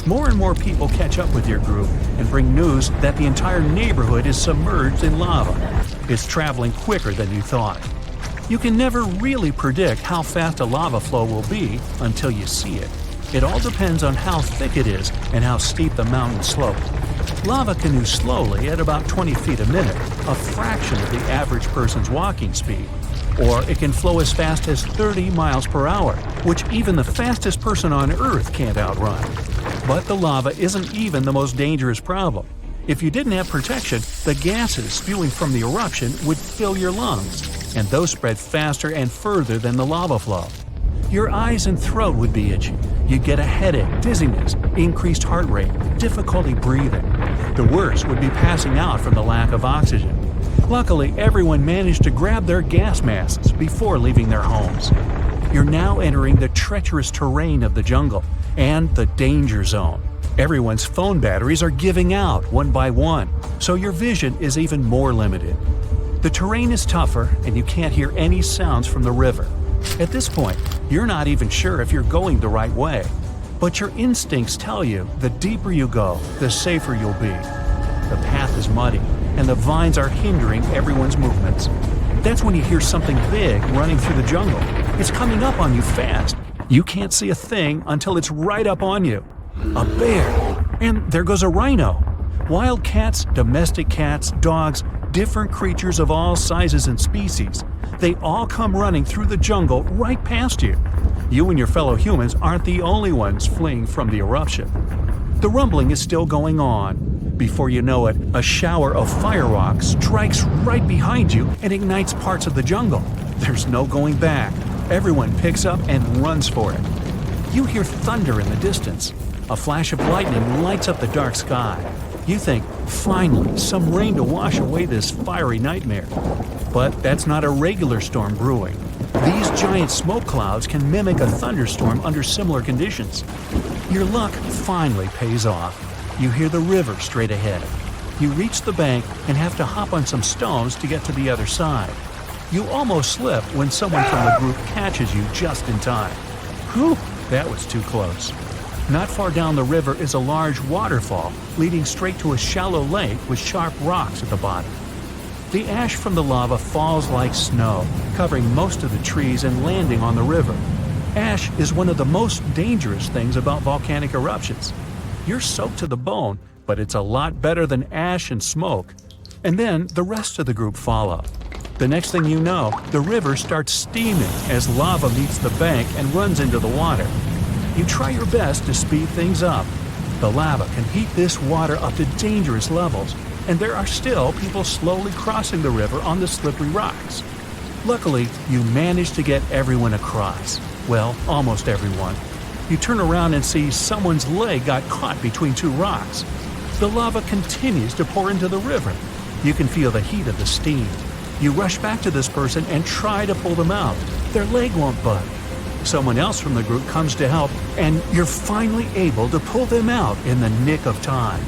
More and more people catch up with your group and bring news that the entire neighborhood is submerged in lava. It's traveling quicker than you thought. You can never really predict how fast a lava flow will be until you see it. It all depends on how thick it is and how steep the mountain slope. Lava can move slowly at about 20 feet a minute, a fraction of the average person's walking speed. Or it can flow as fast as 30 miles per hour, which even the fastest person on Earth can't outrun. But the lava isn't even the most dangerous problem. If you didn't have protection, the gases spewing from the eruption would fill your lungs, and those spread faster and further than the lava flow. Your eyes and throat would be itchy. You'd get a headache, dizziness, increased heart rate, difficulty breathing. The worst would be passing out from the lack of oxygen. Luckily, everyone managed to grab their gas masks before leaving their homes. You're now entering the treacherous terrain of the jungle and the danger zone. Everyone's phone batteries are giving out one by one, so your vision is even more limited. The terrain is tougher and you can't hear any sounds from the river. At this point, you're not even sure if you're going the right way. But your instincts tell you the deeper you go, the safer you'll be. The path is muddy, and the vines are hindering everyone's movements. That's when you hear something big running through the jungle. It's coming up on you fast. You can't see a thing until it's right up on you. A bear! And there goes a rhino. Wild cats, domestic cats, dogs, different creatures of all sizes and species. They all come running through the jungle right past you. You and your fellow humans aren't the only ones fleeing from the eruption. The rumbling is still going on. Before you know it, a shower of fire rocks strikes right behind you and ignites parts of the jungle. There's no going back. Everyone picks up and runs for it. You hear thunder in the distance. A flash of lightning lights up the dark sky. You think, finally, some rain to wash away this fiery nightmare. But that's not a regular storm brewing. These giant smoke clouds can mimic a thunderstorm under similar conditions. Your luck finally pays off. You hear the river straight ahead. You reach the bank and have to hop on some stones to get to the other side. You almost slip when someone from the group catches you just in time. Whew, that was too close. Not far down the river is a large waterfall leading straight to a shallow lake with sharp rocks at the bottom. The ash from the lava falls like snow, covering most of the trees and landing on the river. Ash is one of the most dangerous things about volcanic eruptions. You're soaked to the bone, but it's a lot better than ash and smoke. And then the rest of the group follow. The next thing you know, the river starts steaming as lava meets the bank and runs into the water. You try your best to speed things up. The lava can heat this water up to dangerous levels, and there are still people slowly crossing the river on the slippery rocks. Luckily, you manage to get everyone across. Well, almost everyone. You turn around and see someone's leg got caught between two rocks. The lava continues to pour into the river. You can feel the heat of the steam. You rush back to this person and try to pull them out. Their leg won't budge. Someone else from the group comes to help, and you're finally able to pull them out in the nick of time.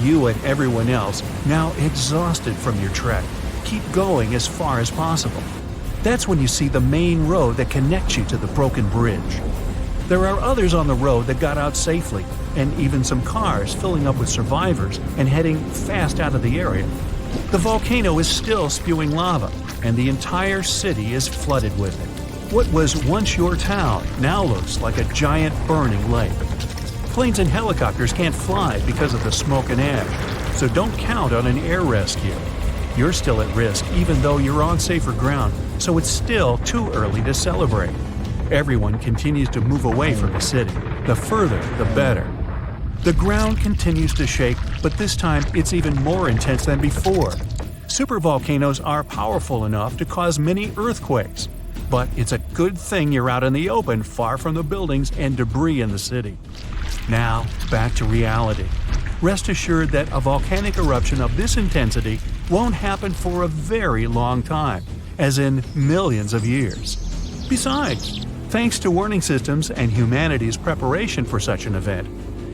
You and everyone else, now exhausted from your trek, keep going as far as possible. That's when you see the main road that connects you to the broken bridge. There are others on the road that got out safely, and even some cars filling up with survivors and heading fast out of the area. The volcano is still spewing lava, and the entire city is flooded with it. What was once your town now looks like a giant burning lake. Planes and helicopters can't fly because of the smoke and ash, so don't count on an air rescue. You're still at risk even though you're on safer ground, so it's still too early to celebrate. Everyone continues to move away from the city. The further, the better. The ground continues to shake, but this time it's even more intense than before. Supervolcanoes are powerful enough to cause many earthquakes, but it's a good thing you're out in the open, far from the buildings and debris in the city. Now, back to reality. Rest assured that a volcanic eruption of this intensity won't happen for a very long time, as in millions of years. Besides, thanks to warning systems and humanity's preparation for such an event,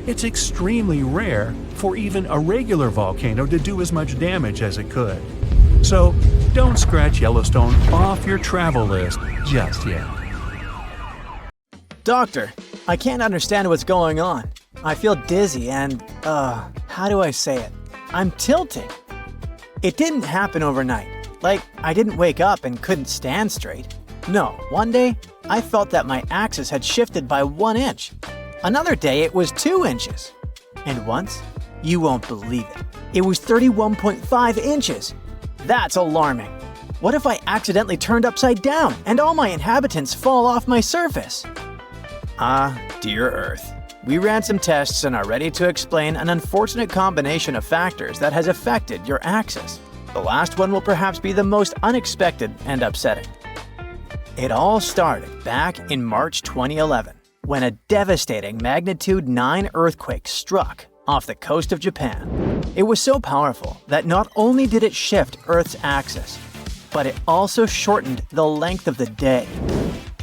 it's extremely rare for even a regular volcano to do as much damage as it could. So, don't scratch Yellowstone off your travel list just yet. Doctor, I can't understand what's going on. I feel dizzy and, how do I say it? I'm tilting. It didn't happen overnight. Like, I didn't wake up and couldn't stand straight. No, one day, I felt that my axis had shifted by 1 inch. Another day, it was 2 inches. And once, you won't believe it, it was 31.5 inches. That's alarming. What if I accidentally turned upside down and all my inhabitants fall off my surface? Ah, dear Earth. We ran some tests and are ready to explain an unfortunate combination of factors that has affected your axis. The last one will perhaps be the most unexpected and upsetting. It all started back in March 2011, when a devastating magnitude 9 earthquake struck off the coast of Japan. It was so powerful that not only did it shift Earth's axis, but it also shortened the length of the day.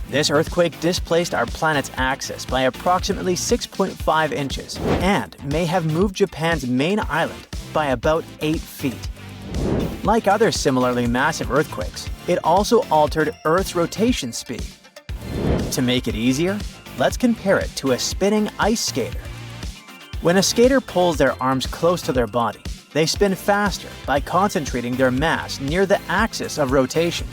This earthquake displaced our planet's axis by approximately 6.5 inches and may have moved Japan's main island by about 8 feet. Like other similarly massive earthquakes, it also altered Earth's rotation speed. To make it easier, let's compare it to a spinning ice skater. When a skater pulls their arms close to their body, they spin faster by concentrating their mass near the axis of rotation.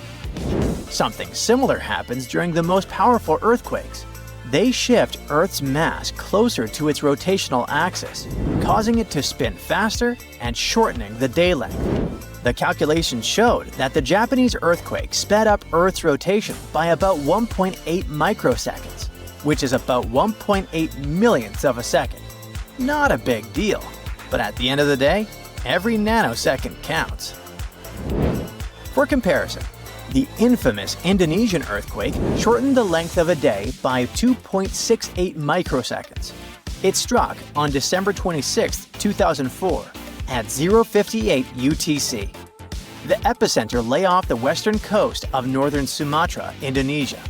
Something similar happens during the most powerful earthquakes. They shift Earth's mass closer to its rotational axis, causing it to spin faster and shortening the day length. The calculations showed that the Japanese earthquake sped up Earth's rotation by about 1.8 microseconds, which is about 1.8 millionths of a second. Not a big deal, but at the end of the day, every nanosecond counts. For comparison, the infamous Indonesian earthquake shortened the length of a day by 2.68 microseconds. It struck on December 26, 2004, at 0:58 UTC. The epicenter lay off the western coast of northern Sumatra, Indonesia.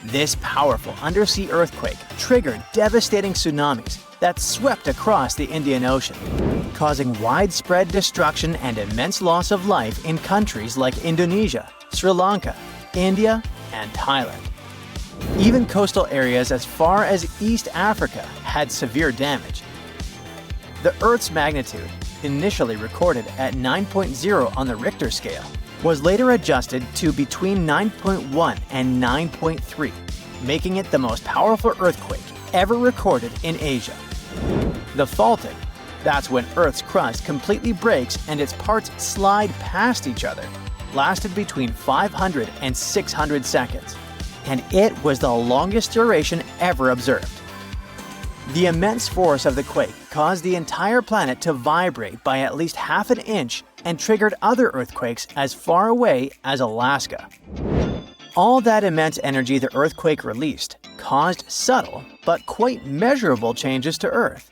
This powerful undersea earthquake triggered devastating tsunamis that swept across the Indian Ocean, causing widespread destruction and immense loss of life in countries like Indonesia, Sri Lanka, India, and Thailand. Even coastal areas as far as East Africa had severe damage. The Earth's magnitude, initially recorded at 9.0 on the Richter scale, was later adjusted to between 9.1 and 9.3, making it the most powerful earthquake ever recorded in Asia. The faulting, that's when Earth's crust completely breaks and its parts slide past each other, lasted between 500 and 600 seconds, and it was the longest duration ever observed. The immense force of the quake caused the entire planet to vibrate by at least half an inch and triggered other earthquakes as far away as Alaska. All that immense energy the earthquake released caused subtle but quite measurable changes to Earth.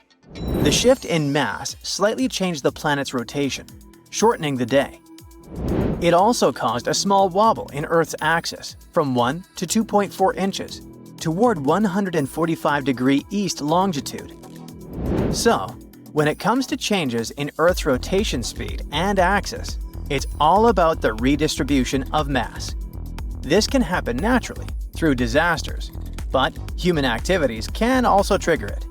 The shift in mass slightly changed the planet's rotation, shortening the day. It also caused a small wobble in Earth's axis from 1 to 2.4 inches toward 145° east longitude. So, when it comes to changes in Earth's rotation speed and axis, it's all about the redistribution of mass. This can happen naturally through disasters, but human activities can also trigger it.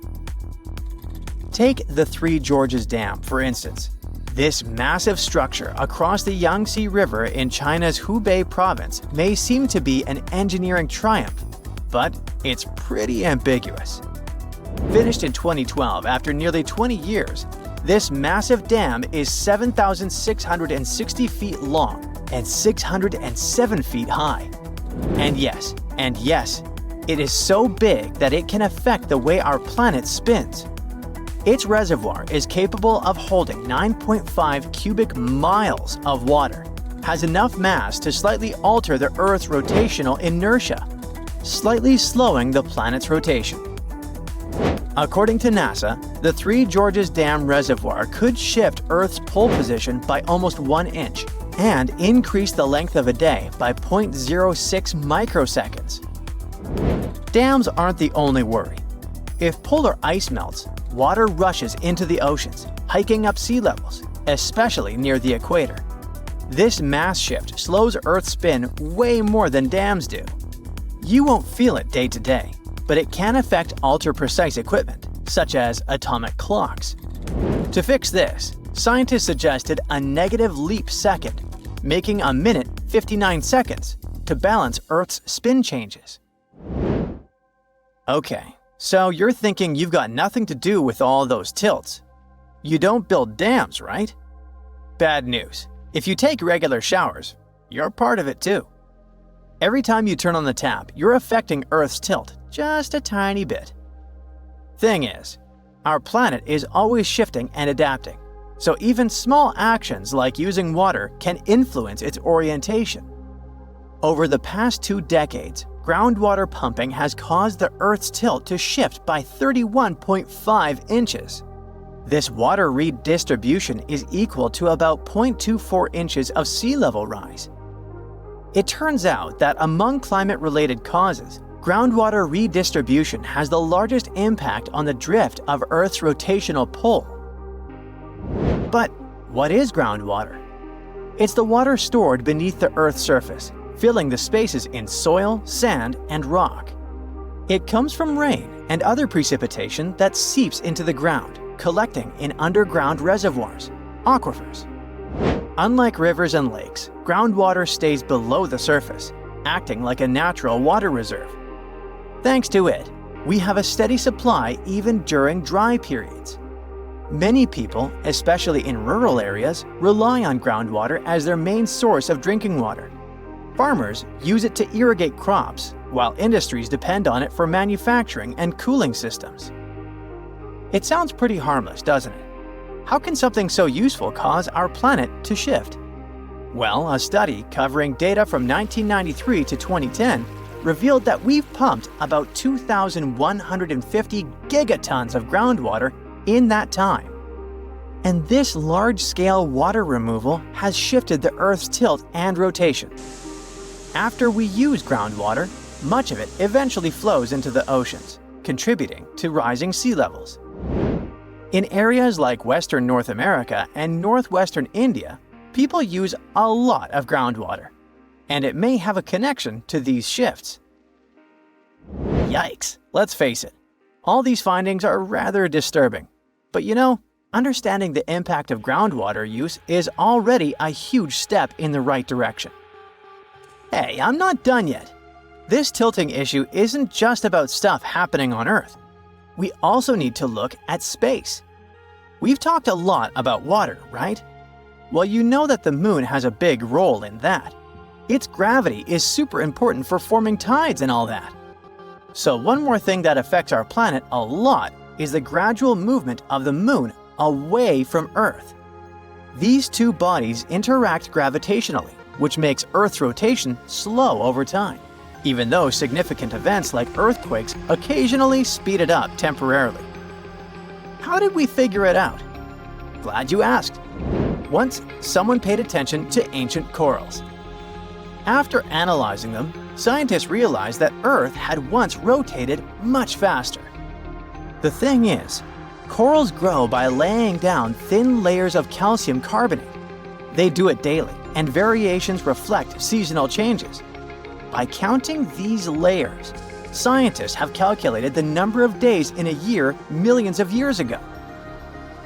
Take the Three Gorges Dam, for instance. This massive structure across the Yangtze River in China's Hubei province may seem to be an engineering triumph, but it's pretty ambiguous. Finished in 2012 after nearly 20 years, this massive dam is 7,660 feet long and 607 feet high. And yes, it is so big that it can affect the way our planet spins. Its reservoir is capable of holding 9.5 cubic miles of water, has enough mass to slightly alter the Earth's rotational inertia, slightly slowing the planet's rotation. According to NASA, the Three Gorges Dam reservoir could shift Earth's pole position by almost 1 inch and increase the length of a day by 0.06 microseconds. Dams aren't the only worry. If polar ice melts, water rushes into the oceans, hiking up sea levels, especially near the equator. This mass shift slows Earth's spin way more than dams do. You won't feel it day to day, but it can affect ultra-precise equipment, such as atomic clocks. To fix this, scientists suggested a negative leap second, making a minute 59 seconds, to balance Earth's spin changes. Okay, so you're thinking you've got nothing to do with all those tilts. You don't build dams, right? Bad news. If you take regular showers, you're part of it too. Every time you turn on the tap, you're affecting Earth's tilt just a tiny bit. Thing is, our planet is always shifting and adapting, so even small actions like using water can influence its orientation. Over the past 2 decades, groundwater pumping has caused the Earth's tilt to shift by 31.5 inches. This water redistribution is equal to about 0.24 inches of sea level rise. It turns out that among climate-related causes, groundwater redistribution has the largest impact on the drift of Earth's rotational pull. But what is groundwater? It's the water stored beneath the Earth's surface, filling the spaces in soil, sand, and rock. It comes from rain and other precipitation that seeps into the ground, collecting in underground reservoirs, aquifers. Unlike rivers and lakes, groundwater stays below the surface, acting like a natural water reserve. Thanks to it, we have a steady supply even during dry periods. Many people, especially in rural areas, rely on groundwater as their main source of drinking water. Farmers use it to irrigate crops, while industries depend on it for manufacturing and cooling systems. It sounds pretty harmless, doesn't it? How can something so useful cause our planet to shift? Well, a study covering data from 1993 to 2010 revealed that we've pumped about 2,150 gigatons of groundwater in that time. And this large-scale water removal has shifted the Earth's tilt and rotation. After we use groundwater, much of it eventually flows into the oceans, contributing to rising sea levels. In areas like Western North America and Northwestern India, people use a lot of groundwater, and it may have a connection to these shifts. Yikes, let's face it. All these findings are rather disturbing. But you know, understanding the impact of groundwater use is already a huge step in the right direction. Hey, I'm not done yet. This tilting issue isn't just about stuff happening on Earth. We also need to look at space. We've talked a lot about water, right? Well, you know that the moon has a big role in that. Its gravity is super important for forming tides and all that. So one more thing that affects our planet a lot is the gradual movement of the moon away from Earth. These two bodies interact gravitationally, which makes Earth's rotation slow over time, even though significant events like earthquakes occasionally speed it up temporarily. How did we figure it out? Glad you asked. Once, someone paid attention to ancient corals. After analyzing them, scientists realized that Earth had once rotated much faster. The thing is, corals grow by laying down thin layers of calcium carbonate. They do it daily, and variations reflect seasonal changes. By counting these layers, scientists have calculated the number of days in a year millions of years ago.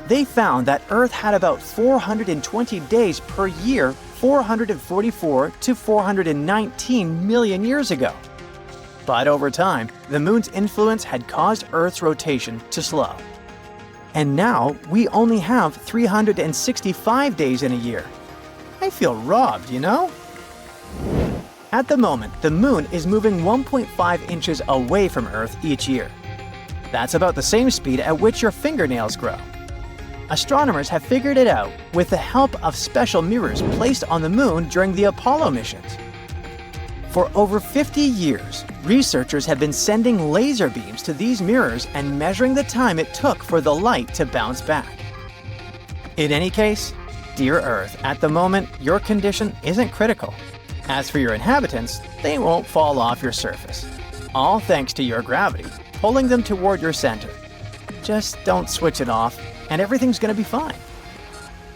They found that Earth had about 420 days per year 444 to 419 million years ago. But over time, the moon's influence had caused Earth's rotation to slow. And now we only have 365 days in a year. I feel robbed, you know? At the moment, the moon is moving 1.5 inches away from Earth each year. That's about the same speed at which your fingernails grow. Astronomers have figured it out with the help of special mirrors placed on the moon during the Apollo missions. For over 50 years, researchers have been sending laser beams to these mirrors and measuring the time it took for the light to bounce back. In any case, dear Earth, at the moment, your condition isn't critical. As for your inhabitants, they won't fall off your surface. All thanks to your gravity, pulling them toward your center. Just don't switch it off, and everything's gonna be fine.